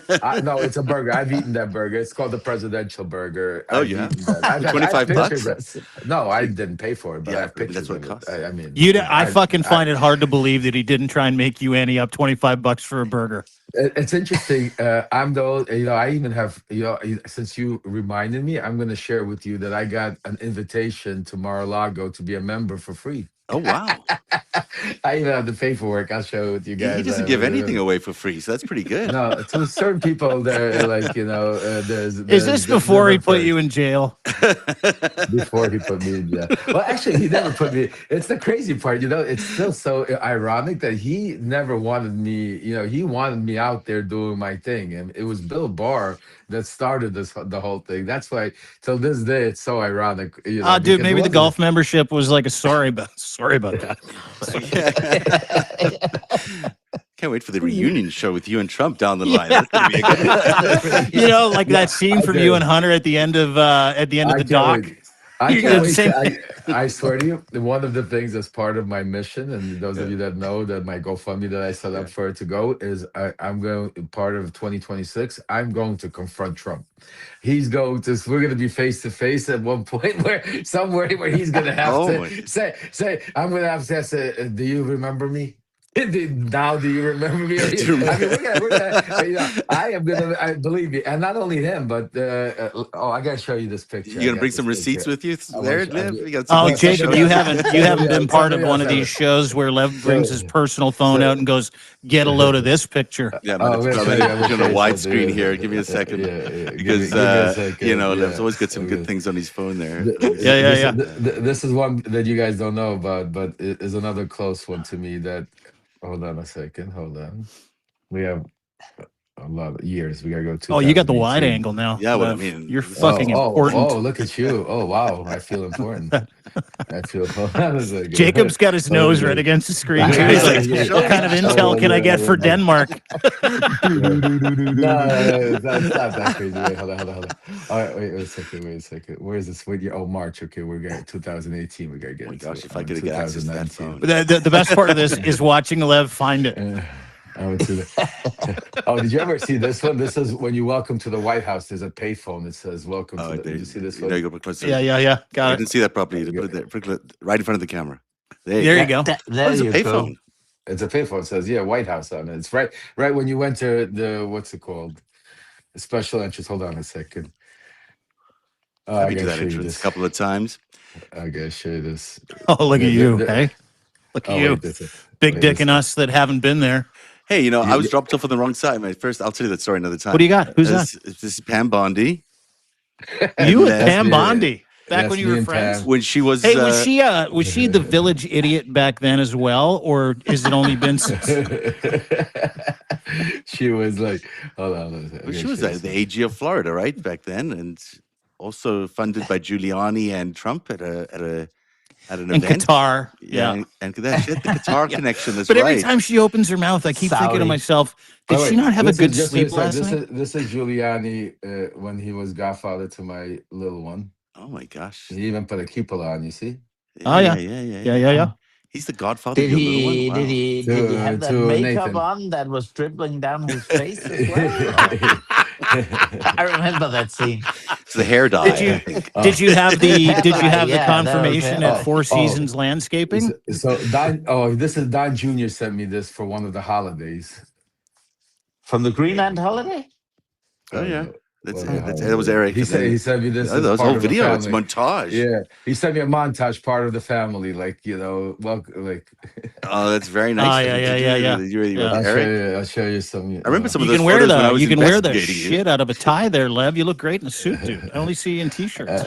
No, it's a burger. I've eaten that burger. It's called the presidential burger. Oh, I've yeah. eaten that. I have 25 pictures bucks? of it. No, I didn't pay for it, but Yeah, I have pictures that's what of it costs. I mean, I fucking find it hard to believe that he didn't try and make you ante up $25 for a burger. It's interesting. I'm though, you know, I even have, you know, since you reminded me, I'm going to share with you that I got an invitation to Mar-a-Lago to be a member for free. Oh, wow. I even have the paperwork. I'll show it with you guys. He doesn't give anything away for free, so that's pretty good. No, to certain people, they're like, you know, Is this before he put you in jail? Before he put me in jail. Well, actually, he never put me. It's the crazy part, you know. It's still so ironic that he never wanted me. You know, he wanted me out there doing my thing, and it was Bill Barr that started the whole thing. That's why till this day it's so ironic. You know, Dude, maybe the golf membership was like a sorry about that. Can't wait for the reunion show with you and Trump down the line. That's gonna be a good You know, like that scene from you and Hunter at the end of the doc. I You're can't gonna wait. I swear to you, one of the things that's part of my mission, and those of you that know that my GoFundMe that I set up for it to go is I'm going, part of 2026, I'm going to confront Trump. We're going to be face to face at one point somewhere where he's going to have to say, I'm going to have to say, do you remember me? Now, do you remember me? I mean, we're gonna, you know, I am gonna. Believe me, and not only him, but I gotta show you this picture. You gonna bring some receipts with you there, Lev? Oh, Jacob, you haven't been part of one of these shows where Lev brings his personal phone out and goes, "Get a load of this picture." Yeah, I'm gonna a widescreen here. Give me a second, because you know, Lev's always got some good things on his phone there. Yeah. This is one that you guys don't know about, but it is another close one to me. That. Hold on a second. Hold on. We have a lot of years. We gotta go to. Oh, you got the wide angle now. Yeah, well, I mean, you're fucking important. Oh, look at you. Oh, wow. I feel important. I feel. Jacob's got his nose right against the screen. He's like, what kind of intel can I get for Denmark? No, it's not that crazy. Wait, hold on. All right, wait a second. Where is this? March. Okay, we're getting 2018. We gotta get. Oh my gosh, if I could get access to that phone. The best part of this is watching Lev find it. I would see that. Oh, did you ever see this one? This is when you welcome to the White House. There's a payphone that says "Welcome." Did you see this one? Yeah. Got it. I didn't see that properly. Put it there, right in front of the camera. There you go. There's a payphone. It's a payphone. It says White House on it. It's right when you enter the what's it called? The special entrance. Hold on a second. I've been to that entrance a couple of times. I gotta show you this. Oh, look at you, hey! Look at you, big dick and us that haven't been there. Hey, you know, I was dropped off on the wrong side. I'll tell you that story another time. What do you got? Who's that? This is Pam Bondi. You and Pam Bondi. Back when you were friends? When she was... Hey, was she the village idiot back then as well? Or is it only been since... She was like... Hold on. She was the AG of Florida, right? Back then. And also funded by Giuliani and Trump at a at an in event. Qatar. Yeah. And that shit, the Qatar Yeah. connection. That's But every right. time she opens her mouth, I keep thinking to Saudi. myself, By did the she way, not have a this is good just sleep so last night? this is Giuliani when he was godfather to my little one. Oh my gosh. He even put a cupola on. You see, Oh, yeah. Yeah. He's the godfather of Did your little one. he Wow. did he have that to makeup Nathan. on that was dribbling down his face as well? I remember that scene. It's the hair dye. Did you I think. did you have the Hair did you dye, have the yeah, that was confirmation hair at dye. Four Seasons Landscaping? So Don, this is Don Jr. sent me this for one of the holidays. From the Greenland holiday? Oh yeah. One That's of the it. That was holidays. Eric. He and then- sent me this Oh, as that was part whole of the video. It's family. montage. Yeah, he sent me a montage, part of the family, like like. Oh, that's very nice. Oh, of yeah, him to yeah, do. yeah, yeah. You really Yeah. with Eric. I'll show you some. I remember some of You those can wear photos when I the was you can wear the investigating you. shit out of a tie there, Lev. You look great in a suit, dude. I only see you in t-shirts.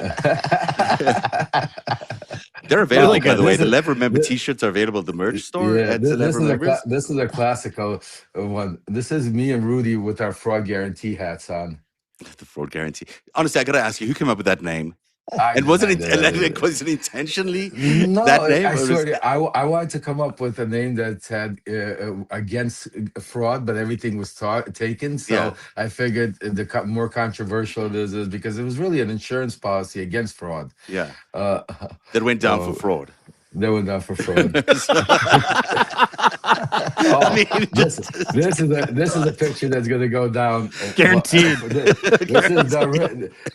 They're available, Really by good. the way. The This is- Lev Remember this- T-shirts are available at the merch store Yeah, at the Lev Remembers. this is a classical one. This is me and Rudy with our fraud guarantee hats on. The fraud guarantee. Honestly, I got to ask you, who came up with that name? I And did, was I it did. was it intentionally No, that name? I or swear was- to you, I wanted to come up with a name that had against fraud, but everything was taken. So Yeah. I figured more controversial it is because it was really an insurance policy against fraud. Yeah, Uh, that went down for Oh. fraud. they were not for fraud. I mean, This is a picture that's going to go down. Guaranteed.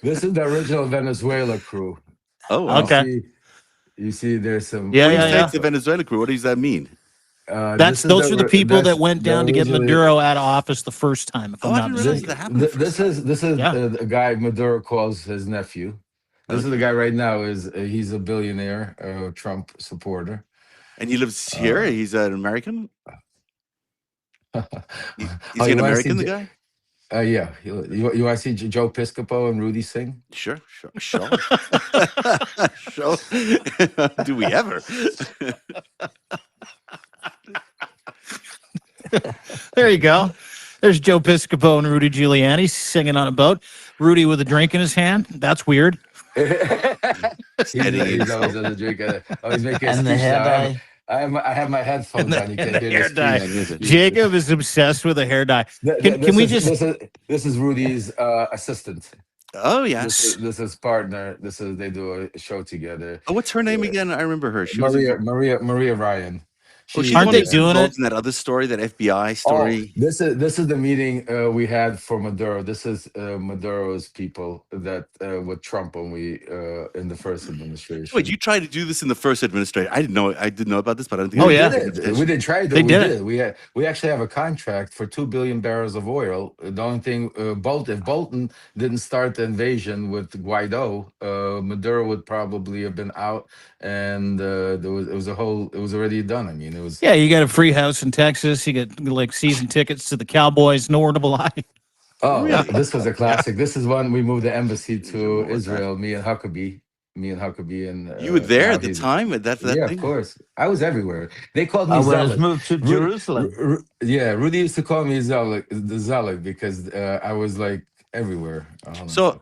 This is the original Venezuela crew. oh, wow. Okay. You see, there's some. Yeah, When you yeah, say yeah. it's the Venezuela crew, what does that mean? Those are the people that went down to get originally- Maduro out of office the first time, if Oh, I'm I not didn't realize mistaken. that happened. the first time. This is Yeah. a guy Maduro calls his nephew. This is the guy right now. He's a billionaire, Trump supporter. And he lives here. He's an American. He's Oh, an you wanna American, see the guy. Yeah. You want to see Joe Piscopo and Rudy sing? Sure. Sure. Do we ever? There you go. There's Joe Piscopo and Rudy Giuliani singing on a boat. Rudy with a drink in his hand. That's weird. He's always on the drink. He's making a And the speech hair now. dye. I have my headphones on. You And can't the hear hair the dye. screen. Jacob is obsessed with a hair dye. Can we just? This is Rudy's assistant. Oh yes. This is partner. They do a show together. Oh, what's her name again? I remember her. She was Maria Ryan. she's Aren't the one they that's doing involved it? in that other story, that FBI story? This is the meeting we had for Maduro. This is Maduro's people that with Trump when we in the first administration. Wait, you tried to do this in the first administration? I didn't know about this, but I don't think. Oh, I yeah. did. We didn't try to. They We did did. We actually have a contract for 2 billion barrels of oil. The only thing, if Bolton didn't start the invasion with Guaido, Maduro would probably have been out, and it was already done. I mean, it was. Yeah, you got a free house in Texas. You get like season tickets to the Cowboys. Nowhere to lie. Oh, this was a classic. This is when we moved the embassy to Israel. Me and Huckabee, and You were there now at the he's- time at that Yeah, thing? of course. I was everywhere. They called me I was Zealot. moved to Jerusalem. Yeah, Rudy used to call me the Zealot because I was like everywhere. So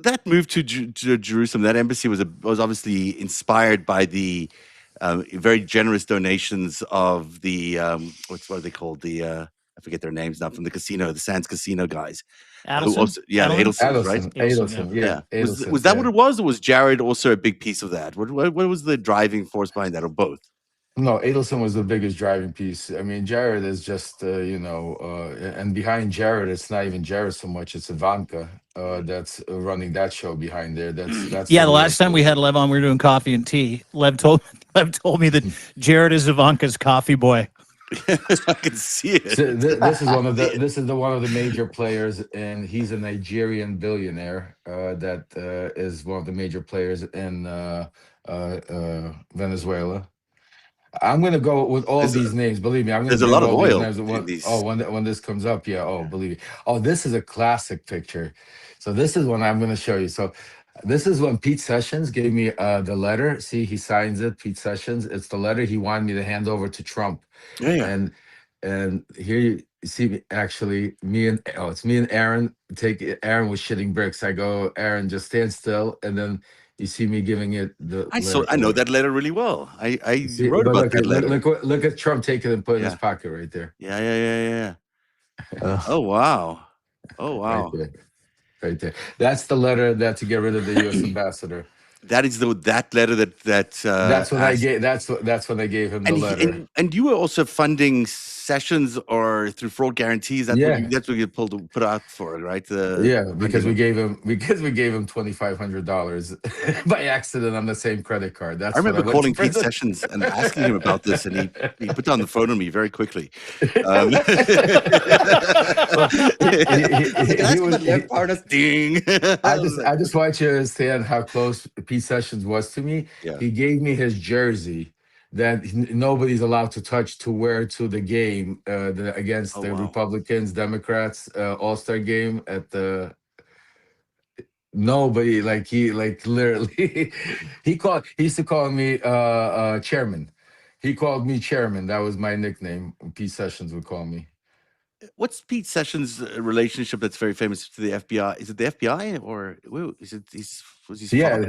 that move to Jerusalem, that embassy was obviously inspired by the very generous donations of the what are they called? I forget their names now, from the casino, the Sands Casino guys. Who Adelson? also, yeah, the Adelsons, right? Adelson, yeah. Was that what it was, or was Jared also a big piece of that? What was the driving force behind that, or both? No, Adelson was the biggest driving piece. I mean, Jared is just, and behind Jared, it's not even Jared so much. It's Ivanka that's running that show behind there. That's Yeah, the last time we had Lev on, we were doing coffee and tea. Lev told me that Jared is Ivanka's coffee boy. I can see it. So this is one of the major players, and he's a Nigerian billionaire that is one of the major players in Venezuela. I'm gonna go with all these names. Believe me, I'm gonna. There's a lot of all these oil names. in these. When this comes up, yeah. Oh, believe me. Oh, this is a classic picture. So this is one I'm gonna show you. So this is when Pete Sessions gave me the letter. See, he signs it. Pete Sessions. It's the letter he wanted me to hand over to Trump. Yeah. And here you see actually it's me and Aaron. Aaron was shitting bricks. I go, Aaron, just stand still, and then You see me giving it the letter. I know that letter really well. I See, wrote but about look, that letter. look at Trump taking it and putting in his Yeah. pocket right there. Yeah. Uh, Oh wow. Oh Right wow. there. Right there. That's the letter that to get rid of the U.S. ambassador. That is that letter that That's when I asked, gave. That's when I gave him the letter. and you were also funding sessions or through fraud guarantees. Yeah. That's what you put out for, right? Yeah, because we funding. gave him $2,500 by accident on the same credit card. I That's when I remember went to calling Pete prison. Sessions and asking him about this, and he put down the phone on me very quickly. Well, he was. Lev Parnas, ding. I just want you to understand how close Pete Sessions was to me. Yeah. He gave me his jersey that nobody's allowed to touch to wear to the game against Oh, the wow. Republicans, Democrats All-Star game at the. Nobody like literally he used to call me chairman. He called me chairman. That was my nickname. Pete Sessions would call me. What's Pete Sessions' relationship that's very famous to the FBI? Is it the FBI or is it was his Yeah, father?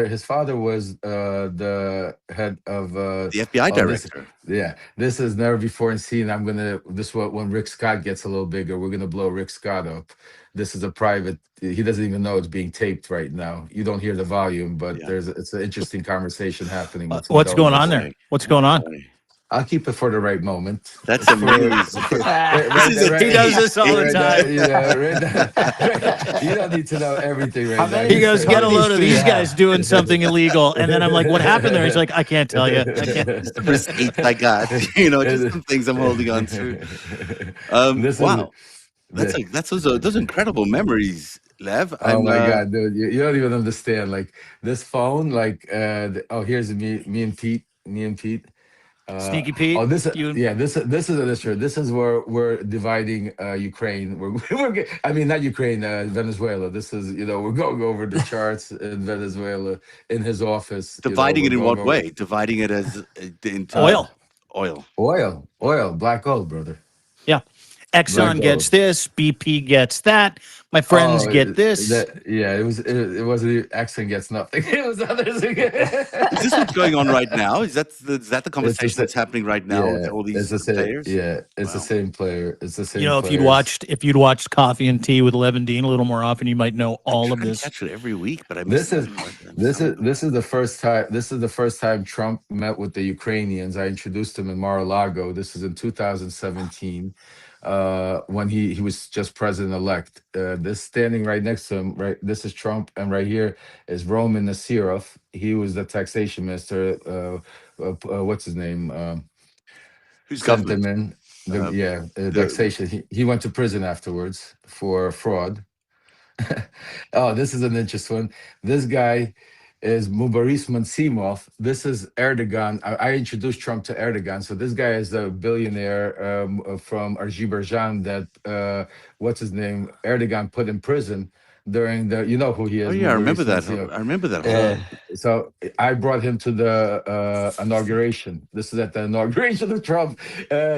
his father was the head of The FBI director. This is never before seen. This is what when Rick Scott gets a little bigger, we're gonna blow Rick Scott up. This is a private. He doesn't even know it's being taped right now. You don't hear the volume, but Yeah. it's an interesting conversation happening. With some What's going on donors. there? What's going on? I'll keep it for the right moment. That's amazing. He does this all the time. You don't need to know everything right now. He goes, get a load of these Yeah. guys doing something illegal. And then I'm like, what happened there? He's like, I can't tell you. I can't. It's the receipts I got. Just some things I'm holding on to. Wow. Those incredible memories, Lev. Oh my God, dude. You don't even understand. Like this phone, here's me and Pete. Sneaky Pete. This is where we're dividing Ukraine. Not Ukraine, Venezuela. This is we're going over the charts in Venezuela in his office. Dividing it in what way? Dividing it as into Oil, black oil, brother. Yeah. Exxon gets this, BP gets that. My friends get this. It wasn't Exxon gets nothing. It was others. Is this what's going on right now? Is that the conversation that's happening right now with all these players? Yeah, it's the same player. It's the same. If you'd watched Coffee and Tea with Lev and Dean a little more often, you might know all of this. I catch it every week, but this is the first time. This is the first time Trump met with the Ukrainians. I introduced him in Mar-a-Lago. This is in 2017. When he was just president-elect. This standing right next to him, right? This is Trump, and right here is Roman Nasirov. He was the taxation minister. What's his name? Who's government? Taxation. He went to prison afterwards for fraud. Oh, this is an interesting one. This guy is Mubaris Mansimov. This is Erdogan. I introduced Trump to Erdogan. So this guy is a billionaire from Azerbaijan that, what's his name, Erdogan put in prison during the, you know who he is. Oh, yeah, I remember that. Mansimov. I remember that. So I brought him to the inauguration. This is at the inauguration of Trump.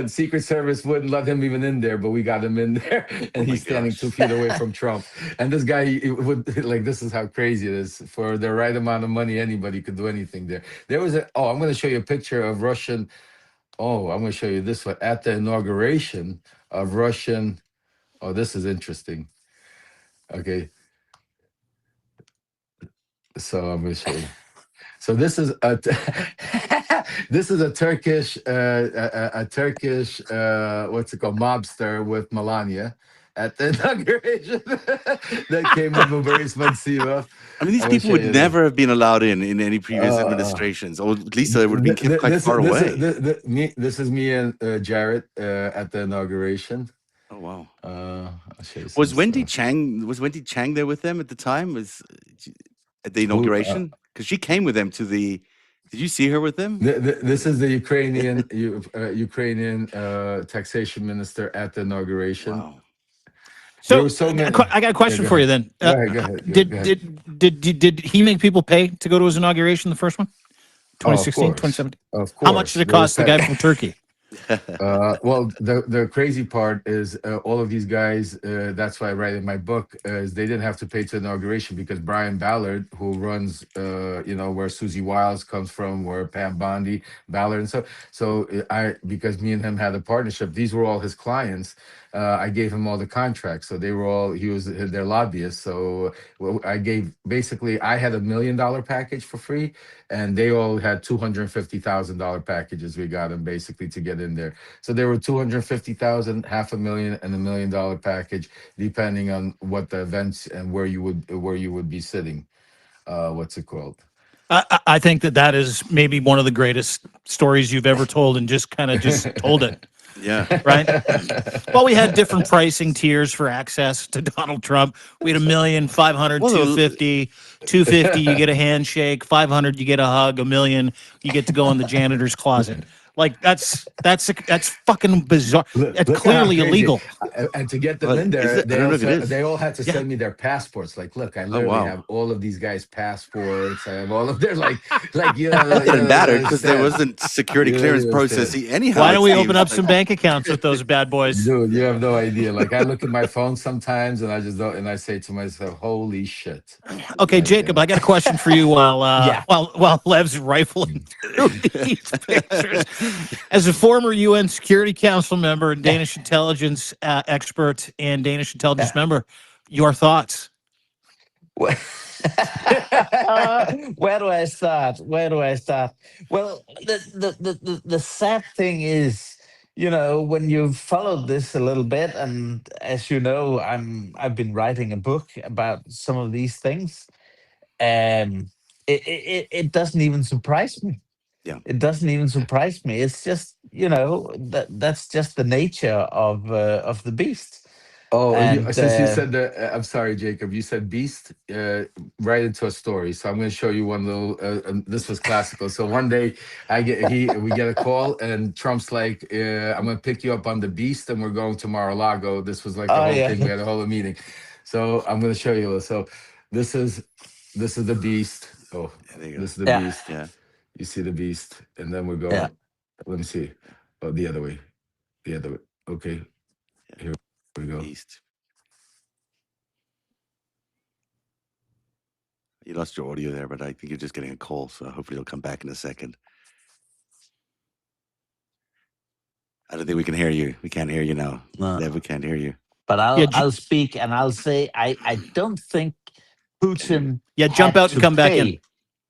Secret Service wouldn't let him even in there, but we got him in there, and he's standing 2 feet away from Trump. And this guy would this is how crazy it is. For the right amount of money, anybody could do anything there. There was I'm going to show you a picture of Russian. I'm going to show you this one at the inauguration of Russian. Oh, this is interesting. Okay. So I'm going to show you. So this is a Turkish what's it called, mobster with Melania at the inauguration that came with Mubaris Mansimov. I mean, these people would never have been allowed in any previous administrations, or at least they would have been kept quite far away. This is me and Jarrett at the inauguration. Oh wow! I'll show you Was Wendy Chang there with them at the time? At the inauguration, because she came with them to the. Did you see her with them? This is the Ukrainian taxation minister at the inauguration. Wow. So I got a question for you then. Go ahead. Did he make people pay to go to his inauguration, the first one? 2016, 2017? Of course. How much did it cost the guy from Turkey? Well, the crazy part is all of these guys. That's why I write in my book is they didn't have to pay to inauguration because Brian Ballard, who runs, where Susie Wiles comes from, where Pam Bondi, Ballard, and because me and him had a partnership, these were all his clients. I gave him all the contracts, so they were all he was their lobbyist. So I had $1 million package for free, and they all had $250,000 packages. We got them basically to get in there. So there were 250,000, $500,000, and $1 million package, depending on what the events and where you would be sitting. What's it called? I think that is maybe one of the greatest stories you've ever told, and just told it. Yeah. Right. Well, we had different pricing tiers for access to Donald Trump. We had 1 million, 500, 250, 250, you get a handshake, 500, you get a hug, 1 million, you get to go in the janitor's closet. Like that's fucking bizarre. It's clearly illegal. And to get them Well, in there, I don't know if it is. they all had to send me their passports. Like, look, I literally wow. have all of these guys' passports. I have all of their like That didn't matter because there wasn't security clearance processing anyhow. Why don't we open up some bank accounts with those bad boys? Dude, you have no idea. Like, I look at my phone sometimes and I just don't, and I say to myself, "Holy shit!" Okay, Jacob, I got a question for you. While Lev's rifling through these pictures, as a former UN Security Council member and Danish intelligence expert and Danish intelligence member, your thoughts? Where do I start? Well, the sad thing is, when you've followed this a little bit, and as you know, I've been writing a book about some of these things. It doesn't even surprise me. Yeah. It doesn't even surprise me. It's just, that's just the nature of the beast. Oh, And since you said that, I'm sorry, Jacob. You said beast right into a story. So I'm going to show you one little. This was classical. So one day, we get a call, and Trump's like, "I'm going to pick you up on the beast, and we're going to Mar-a-Lago." This was like the whole thing. We had a whole meeting. So I'm going to show you. So this is the beast. Oh, this is the beast. Yeah. You see the beast, and then we're going. Yeah. Let me see. Oh, the other way. Okay. Here we go. East. You lost your audio there, but I think you're just getting a call, so hopefully it'll come back in a second. I don't think we can hear you. We can't hear you now. No. Lev, we can't hear you. But I'll speak, and I'll say I don't think Putin. Jump out and come back in.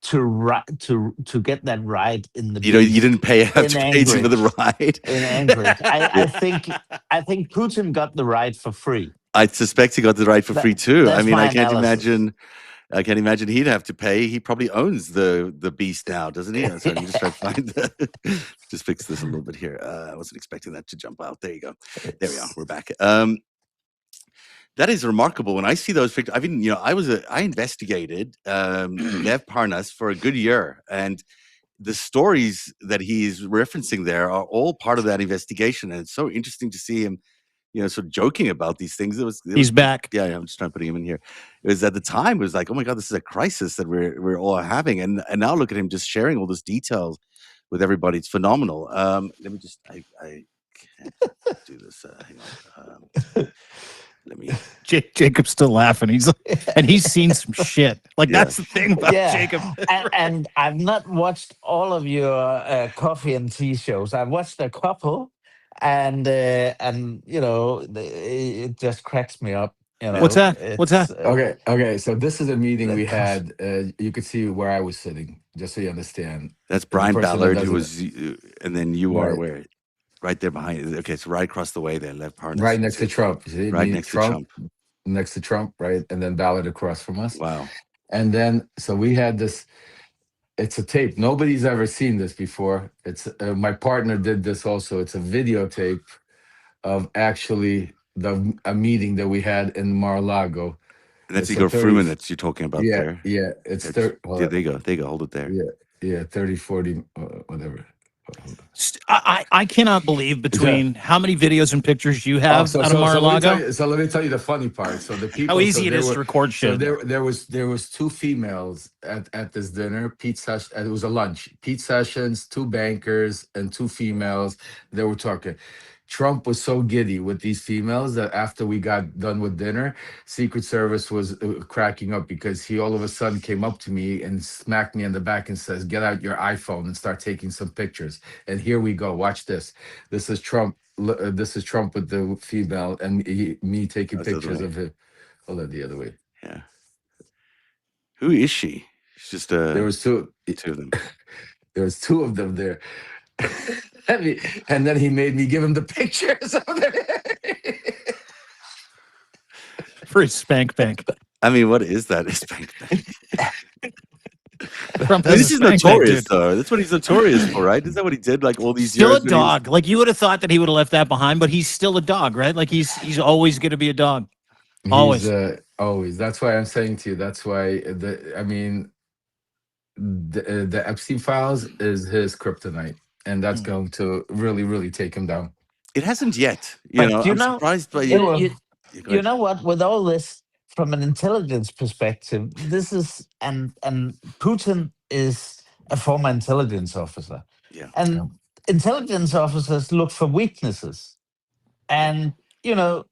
To get that ride in the you didn't pay for the ride in Anchorage. I think Putin got the ride for free. I suspect he got the ride for free too. I mean, I can't analysis. imagine he'd have to pay. He probably owns the beast now, doesn't he? So I'm just trying to find just fix this a little bit here. I wasn't expecting that to jump out. There you go. There we are. We're back. That is remarkable. When I see those pictures, I mean, I investigated Lev Parnas for a good year, and the stories that he's referencing there are all part of that investigation. And it's so interesting to see him, sort of joking about these things. He's back. Yeah, I'm just trying to put him in here. It was at the time, it was like, oh my God, this is a crisis that we're all having. And now look at him just sharing all this detail with everybody. It's phenomenal. Let me just, I can't do this. Hang on. Let me. Jacob's still laughing. He's seen some shit. Like that's the thing about Jacob. And I've not watched all of your coffee and tea shows. I've watched a couple, and it just cracks me up. What's that? What's that? Okay. So this is a meeting we had. You could see where I was sitting, just so you understand. That's Brian Ballard, who was, and then you are where. Right there behind. Okay, so right across the way there, Lev Parnas. Right next to Trump. See? Right next to Trump. Next to Trump, right? And then Ballard across from us. Wow. And then, so we had this, it's a tape. Nobody's ever seen this before. It's my partner did this also. It's a videotape of actually a meeting that we had in Mar-a-Lago. And that's Igor Fruman that you're talking about there. Yeah, it's there you go. Hold it there. Yeah, 30, 40, whatever. I cannot believe between how many videos and pictures you have out of Mar-a-Lago. So let me tell you the funny part. So the people, How easy it is to record shit. so there was two females at this dinner. Pete Sessions. It was a lunch. Pete Sessions, two bankers, and two females. They were talking. Trump was so giddy with these females that after we got done with dinner, Secret Service was cracking up because he all of a sudden came up to me and smacked me in the back and says, "Get out your iPhone and start taking some pictures." And here we go. Watch this. This is Trump. This is Trump with the female and me taking That's the other pictures way. of him. Hold on, the other way. Yeah. Who is she? She's just There was two of them. There was two of them there. And then he made me give him the pictures of them. For his spank bank. I mean, what is that? It's spank bank. Trump has This a is spank bank, notorious, dude. though. That's what he's notorious for, right? Isn't that what he did like all these Still years? a dog. Like you would have thought that he would have left that behind, but he's still a dog, right? Like he's always going to be a dog. Always. He's always. That's why I'm saying to you. That's why the Epstein files is his kryptonite, and that's going to really, really take him down. It hasn't yet. But I'm surprised by you. You know what? With all this, from an intelligence perspective, this is and Putin is a former intelligence officer, Yeah. and intelligence officers look for weaknesses, and you know,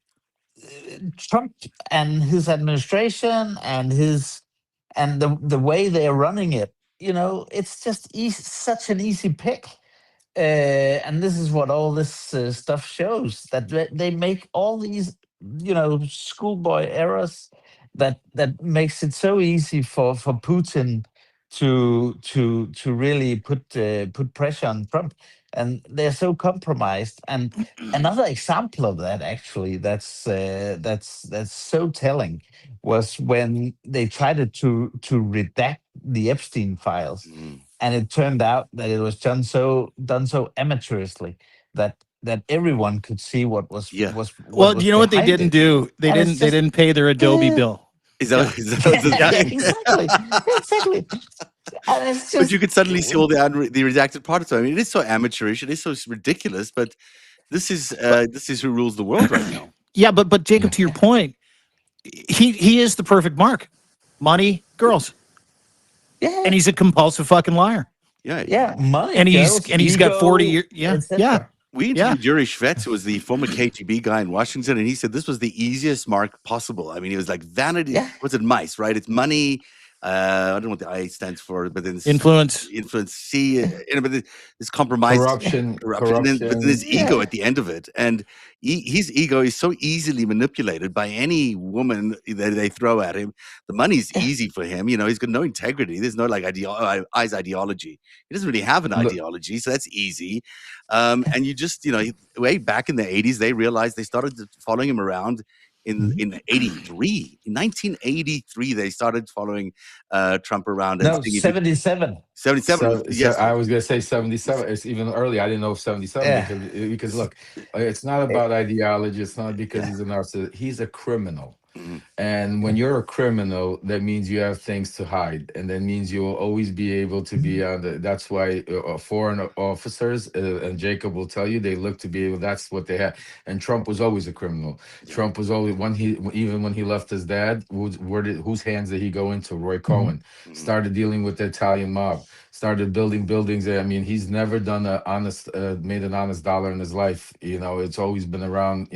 Trump and his administration and the way they're running it, it's just such an easy pick. And this is what all this stuff shows, that they make all these schoolboy errors that makes it so easy for Putin to really put pressure on Trump, and they're so compromised. And another example of that, actually, that's so telling, was when they tried to redact the Epstein files, and it turned out that it was done so amateurishly that everyone could see what was. Well, do you know what they didn't do? They didn't pay their Adobe bill. Is that what exactly. And it's just, but you could suddenly see all the redacted parts. I mean, it is so amateurish. It is so ridiculous. But this is who rules the world right now. Yeah, but Jacob, to your point, he is the perfect mark. Money, girls. Yeah. And he's a compulsive fucking liar. Yeah, money. And girls, he's ego, got 40 years. Yeah. Yeah. We interviewed Yuri Shvets, who was the former KGB guy in Washington, and he said this was the easiest mark possible. I mean, it was like vanity. Yeah. What's it? Mice, right? It's money. I don't know what the I stands for, but then influence, C, but this compromise, corruption, but then his ego at the end of it, and his ego is so easily manipulated by any woman that they throw at him. The money's easy for him. He's got no integrity. There's no like ideology. He doesn't really have an ideology, so that's easy. And you just, way back in the 80s, they realized they started following him around. In 83, in 1983, they started following Trump around. No, 77. 77. Yes, I was gonna say 77. It's even early. I didn't know 77 because look, it's not about ideology. It's not because he's a narcissist. He's a criminal. Mm-hmm. And when you're a criminal, that means you have things to hide, and that means you will always be able to be on the. That's why foreign officers, and Jacob will tell you, they look to be able. That's what they have. And Trump was always a criminal. Trump was always even when he left his dad. Whose hands did he go into? Roy Cohen started dealing with the Italian mob. Started building buildings. I mean, he's never done made an honest dollar in his life. It's always been around.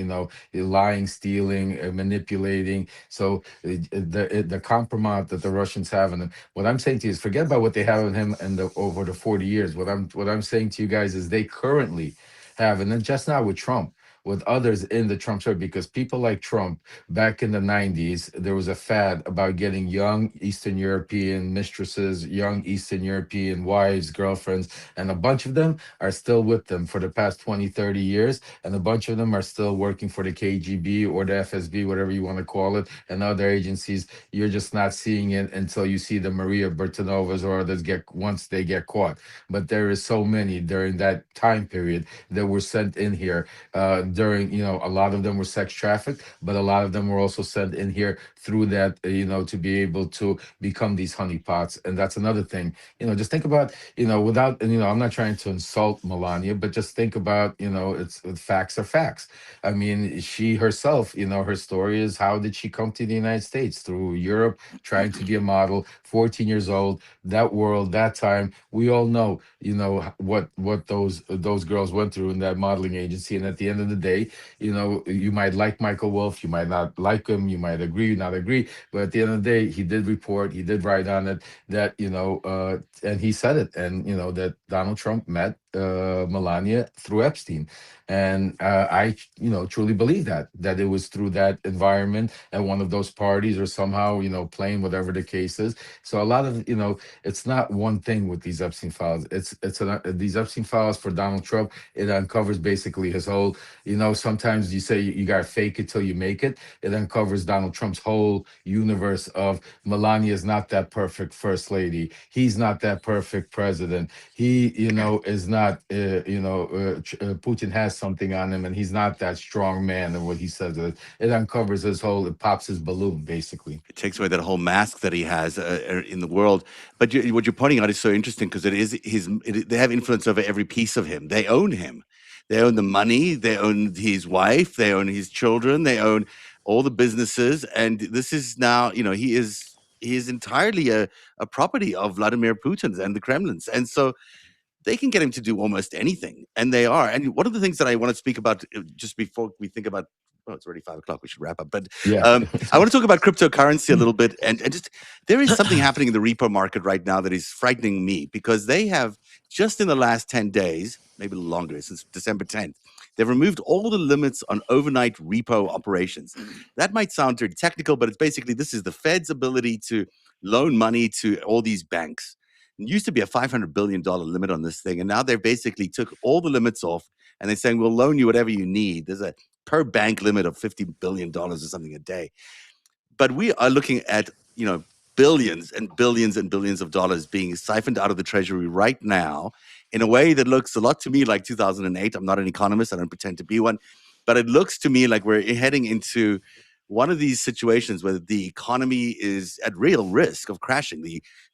Lying, stealing, manipulating. So the compromise that the Russians have in him. What I'm saying to you is, forget about what they have in him over the 40 years. What I'm saying to you guys is, they currently have, and then just now with Trump, with others in the Trump circle, because people like Trump, back in the 90s, there was a fad about getting young Eastern European mistresses, young Eastern European wives, girlfriends, and a bunch of them are still with them for the past 20, 30 years, and a bunch of them are still working for the KGB or the FSB, whatever you want to call it, and other agencies. You're just not seeing it until you see the Maria Bertanovas or others once they get caught. But there is so many during that time period that were sent in here during, a lot of them were sex trafficked, but a lot of them were also sent in here through that, to be able to become these honeypots. And that's another thing. Just think about, without, and, I'm not trying to insult Melania, but just think about, it's facts are facts. I mean, she herself, her story is, how did she come to the United States? Through Europe, trying to be a model, 14 years old, that world, that time. We all know, what those girls went through in that modeling agency. And at the end of the day, you might like Michael Wolff, you might not like him, you might agree, not agree, but at the end of the day, he did report, he did write on it, that, and he said it, and, that Donald Trump met Melania through Epstein. And I, truly believe that it was through that environment at one of those parties, or somehow, playing, whatever the case is. So a lot of, it's not one thing with these Epstein files. These Epstein files for Donald Trump, it uncovers basically his whole, sometimes you say you got to fake it till you make it. It uncovers Donald Trump's whole universe of, Melania is not that perfect first lady. He's not that perfect president. He, is not, Putin has something on him, and he's not that strong man, and what he says. It uncovers his whole, it pops his balloon, basically. It takes away that whole mask that he has in the world. But what you're pointing out is so interesting, because they have influence over every piece of him. They own him. They own the money. They own his wife. They own his children. They own all the businesses. And this is now, he is entirely a property of Vladimir Putin's and the Kremlin's. And so they can get him to do almost anything, and they are. And one of the things that I want to speak about, just before we think about, it's already 5 o'clock, we should wrap up. But Yeah. I want to talk about cryptocurrency a little bit, and just, there is something happening in the repo market right now that is frightening me, because they have, just in the last 10 days, maybe a little longer, since December 10th, they've removed all the limits on overnight repo operations. That might sound very technical, but it's basically, this is the Fed's ability to loan money to all these banks. It used to be a $500 billion limit on this thing, and now they basically took all the limits off, and they're saying, we'll loan you whatever you need. There's a per bank limit of $50 billion or something a day. But we are looking at, billions and billions and billions of dollars being siphoned out of the treasury right now in a way that looks a lot to me like 2008. I'm not an economist. I don't pretend to be one. But it looks to me like we're heading into one of these situations where the economy is at real risk of crashing.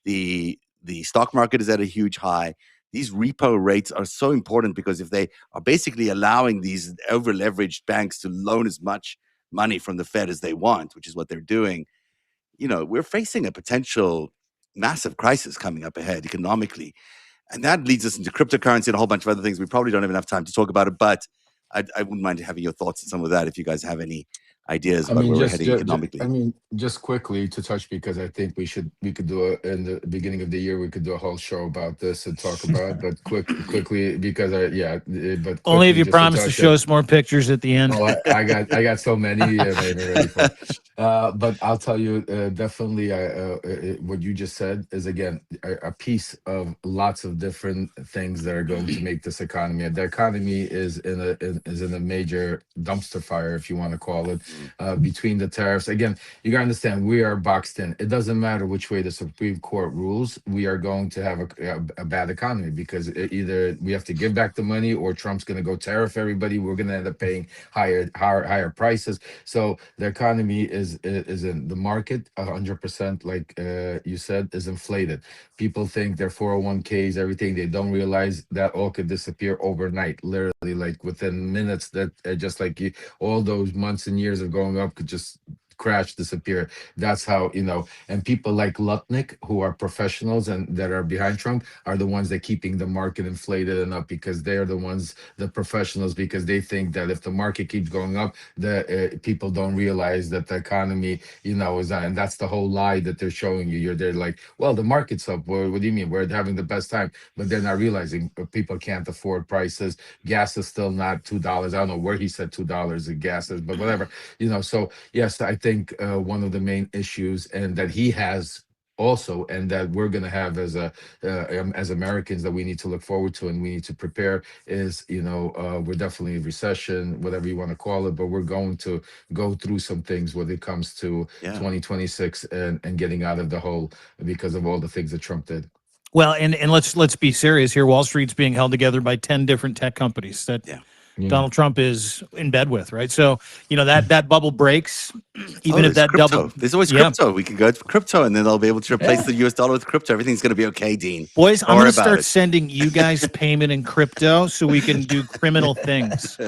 The stock market is at a huge high. These repo rates are so important, because if they are basically allowing these over-leveraged banks to loan as much money from the Fed as they want, which is what they're doing, we're facing a potential massive crisis coming up ahead economically. And that leads us into cryptocurrency and a whole bunch of other things. We probably don't have enough time to talk about it, but I wouldn't mind having your thoughts on some of that, if you guys have any ideas about where we're heading economically. Just quickly to touch, because I think we could do in the beginning of the year, we could do a whole show about this and talk about it, but quickly, because but only if you promise to touch show us more pictures at the end. Oh, I got so many. But I'll tell you, definitely, what you just said is, again, a piece of lots of different things that are going to make this economy. The economy is in a major dumpster fire, if you want to call it, between the tariffs. Again, you gotta understand, we are boxed in. It doesn't matter which way the Supreme Court rules, we are going to have a bad economy, because either we have to give back the money, or Trump's going to go tariff everybody. We're going to end up paying higher prices. So the economy is in the market 100%, like you said, is inflated. People think their 401ks, everything, they don't realize that all could disappear overnight, literally, like within minutes. That just like all those months and years of going up could just crash, disappear. That's how, and people like Lutnick, who are professionals and that are behind Trump, are the ones that keeping the market inflated and up, because they're the ones, the professionals, because they think that if the market keeps going up, the people don't realize that the economy, is on. And that's the whole lie that they're showing you. They're like, well, the market's up. Well, what do you mean? We're having the best time. But they're not realizing people can't afford prices. Gas is still not $2. I don't know where he said $2 in gas is, but whatever. So yes, I think one of the main issues, and that he has also, and that we're going to have as Americans, that we need to look forward to and we need to prepare, is we're definitely in recession, whatever you want to call it, but we're going to go through some things when it comes to 2026 and getting out of the hole, because of all the things that Trump did. Well, and let's be serious here. Wall Street's being held together by 10 different tech companies that Donald Trump is in bed with, right? So, that bubble breaks, even if there's that crypto. double. There's always Yeah. crypto. We can go to crypto, and then they'll be able to replace Yeah. the US dollar with crypto. Everything's going to be okay, Dean. Boys, Don't I'm worry going to about start it. sending you guys payment in crypto so we can do criminal things.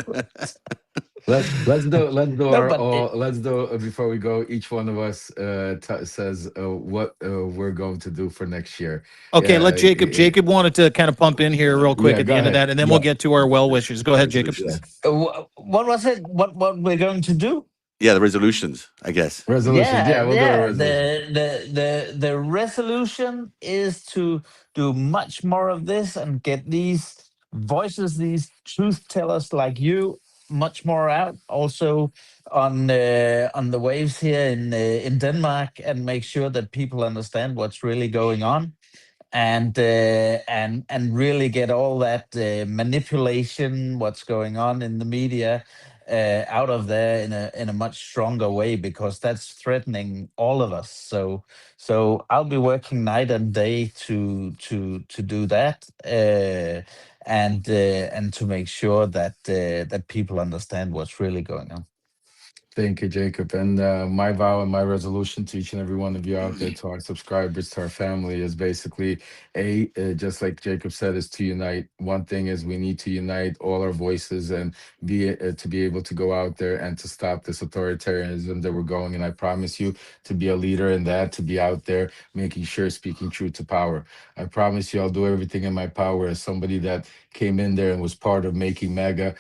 Let's do No, but before we go. Each one of us says what we're going to do for next year. Okay, let Jacob. Yeah, Jacob wanted to kind of pump in here real quick at the go end of ahead. that, and then we'll get to our well wishes. Go ahead, Jacob. Resolutions. what was it? What we're going to do? Yeah, the resolutions, I guess. Resolutions. Yeah, we'll do a resolution. The resolution is to do much more of this and get these voices, these truth tellers like you, much more out. Also on the waves here in Denmark, and make sure that people understand what's really going on, and really get all that manipulation, what's going on in the media, out of there in a much stronger way, because that's threatening all of us. So I'll be working night and day to do that, and to make sure that that people understand what's really going on. Thank you, Jacob. And my vow and my resolution to each and every one of you out there, to our subscribers, to our family, is basically just like Jacob said, is to unite. One thing is we need to unite all our voices and to be able to go out there and to stop this authoritarianism that we're going. And I promise you to be a leader in that, to be out there making sure, speaking truth to power. I promise you I'll do everything in my power as somebody that came in there and was part of making MAGA.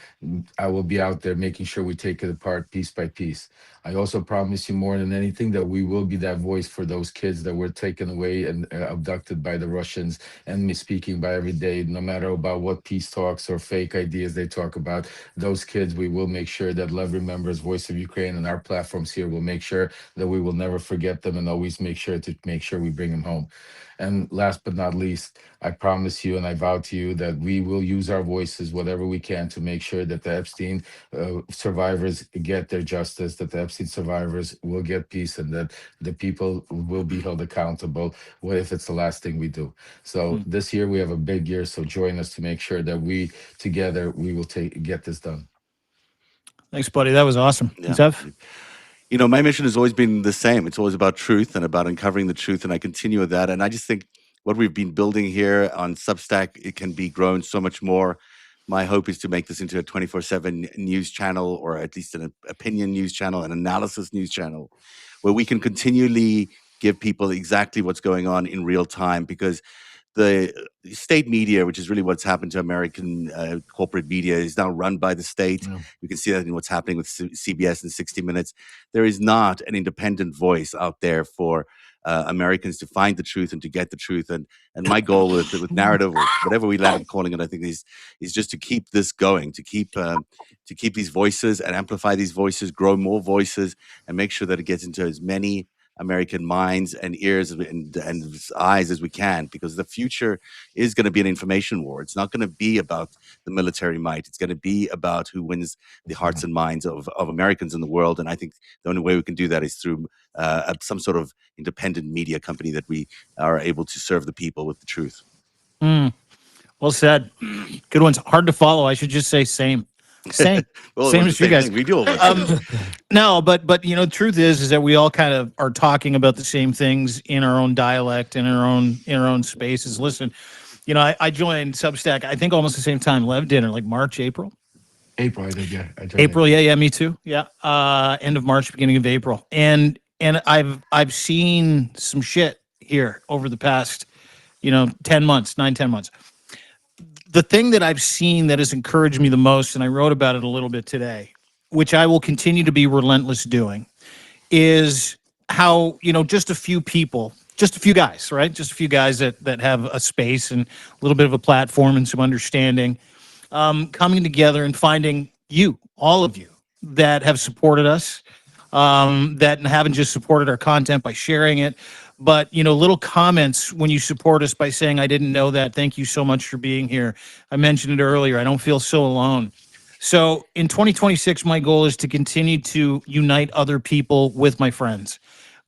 I will be out there making sure we take it apart piece by piece. I also promise you, more than anything, that we will be that voice for those kids that were taken away and abducted by the Russians, and me speaking by every day, no matter about what peace talks or fake ideas they talk about. Those kids, we will make sure that Lev Remembers, Voice of Ukraine, and our platforms here will make sure that we will never forget them, and always make sure we bring them home. And last but not least, I promise you and I vow to you that we will use our voices, whatever we can, to make sure that the Epstein survivors get their justice, that the Epstein survivors will get peace, and that the people will be held accountable, what if it's the last thing we do. So this year we have a big year, so join us to make sure that we together we will get this done. Thanks, buddy. That was awesome. Yeah. Zev? My mission has always been the same. It's always about truth and about uncovering the truth, and I continue with that. And I just think what we've been building here on Substack, it can be grown so much more. My hope is to make this into a 24/7 news channel, or at least an opinion news channel, an analysis news channel, where we can continually give people exactly what's going on in real time, because the state media, which is really what's happened to American corporate media, is now run by the state. Yeah. You can see that in what's happening with CBS and 60 Minutes. There is not an independent voice out there for Americans to find the truth and to get the truth. And my goal with narrative, or whatever we land up calling it, I think is just to keep this going, to keep these voices and amplify these voices, grow more voices, and make sure that it gets into as many American minds and ears and eyes as we can, because the future is going to be an information war. It's not going to be about the military might. It's going to be about who wins the hearts and minds of Americans in the world. And I think the only way we can do that is through some sort of independent media company that we are able to serve the people with the truth. Well said. Good ones. Hard to follow. I should just say same. Well, same we're as the you guys. thing. We do all this. No, but truth is that we all kind of are talking about the same things in our own dialect, in our own spaces. Listen, I joined Substack, I think almost the same time Lev did, like March, April. April, I think, yeah. April, yeah, me too. Yeah. End of March, beginning of April. And I've seen some shit here over the past, 10 months. The thing that I've seen that has encouraged me the most, and I wrote about it a little bit today, which I will continue to be relentless doing, is how, just a few people, just a few guys, right? Just a few guys that have a space and a little bit of a platform and some understanding, coming together and finding you, all of you, that have supported us, that haven't just supported our content by sharing it, but little comments when you support us by saying, I didn't know that. Thank you so much for being here. I mentioned it earlier. I don't feel so alone. So in 2026, my goal is to continue to unite other people with my friends.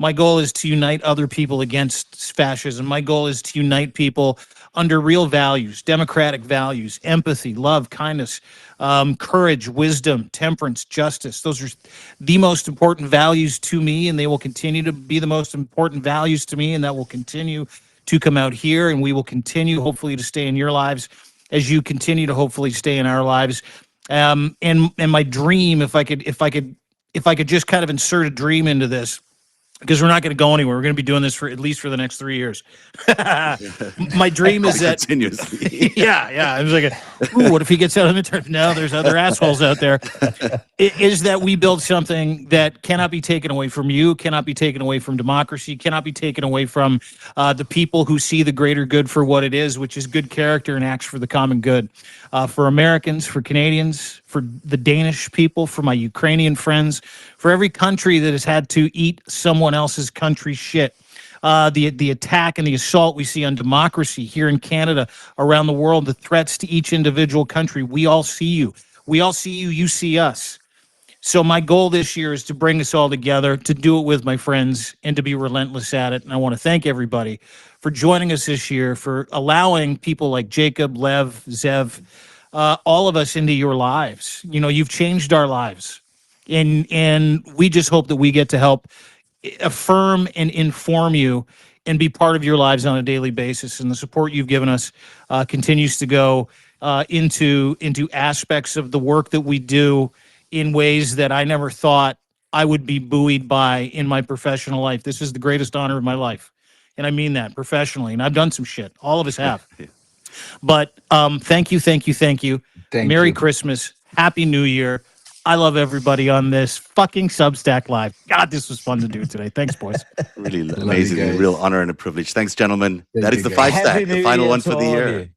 My goal is to unite other people against fascism. My goal is to unite people under real values, democratic values, empathy, love, kindness, courage, wisdom, temperance, justice. Those are the most important values to me, and they will continue to be the most important values to me, and that will continue to come out here, and we will continue, hopefully, to stay in your lives as you continue to hopefully stay in our lives. And my dream, if I could just kind of insert a dream into this, because we're not going to go anywhere. We're going to be doing this for at least for the next 3 years. My dream is that continuously. yeah. I was like, ooh, what if he gets out of the midterm? No, there's other assholes out there. Is that we build something that cannot be taken away from you, cannot be taken away from democracy, cannot be taken away from the people who see the greater good for what it is, which is good character and acts for the common good. For Americans, for Canadians, for the Danish people, for my Ukrainian friends, for every country that has had to eat someone else's country shit. The attack and the assault we see on democracy here in Canada, around the world, the threats to each individual country. We all see you. We all see you. You see us. So my goal this year is to bring us all together, to do it with my friends, and to be relentless at it. And I want to thank everybody for joining us this year, for allowing people like Jacob, Lev, Zev, all of us into your lives. You know, you've changed our lives. And we just hope that we get to help affirm and inform you and be part of your lives on a daily basis. And the support you've given us continues to go into aspects of the work that we do in ways that I never thought I would be buoyed by in my professional life. This is the greatest honor of my life. And I mean that professionally. And I've done some shit. All of us have. But thank you. Thank Merry you. Christmas. Happy New Year. I love everybody on this fucking Substack Live. God, this was fun to do today. Thanks, boys. Really Love you amazing, guys. real honor and a privilege. Thanks, gentlemen. Thank That you, is the guys. five stack, Happy the New final Year one to for the all of year. you.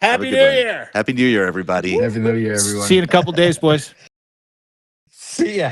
Have a Happy good New one. Year. Happy New Year, everybody. Happy New Year, everyone. See you in a couple days, boys. See ya.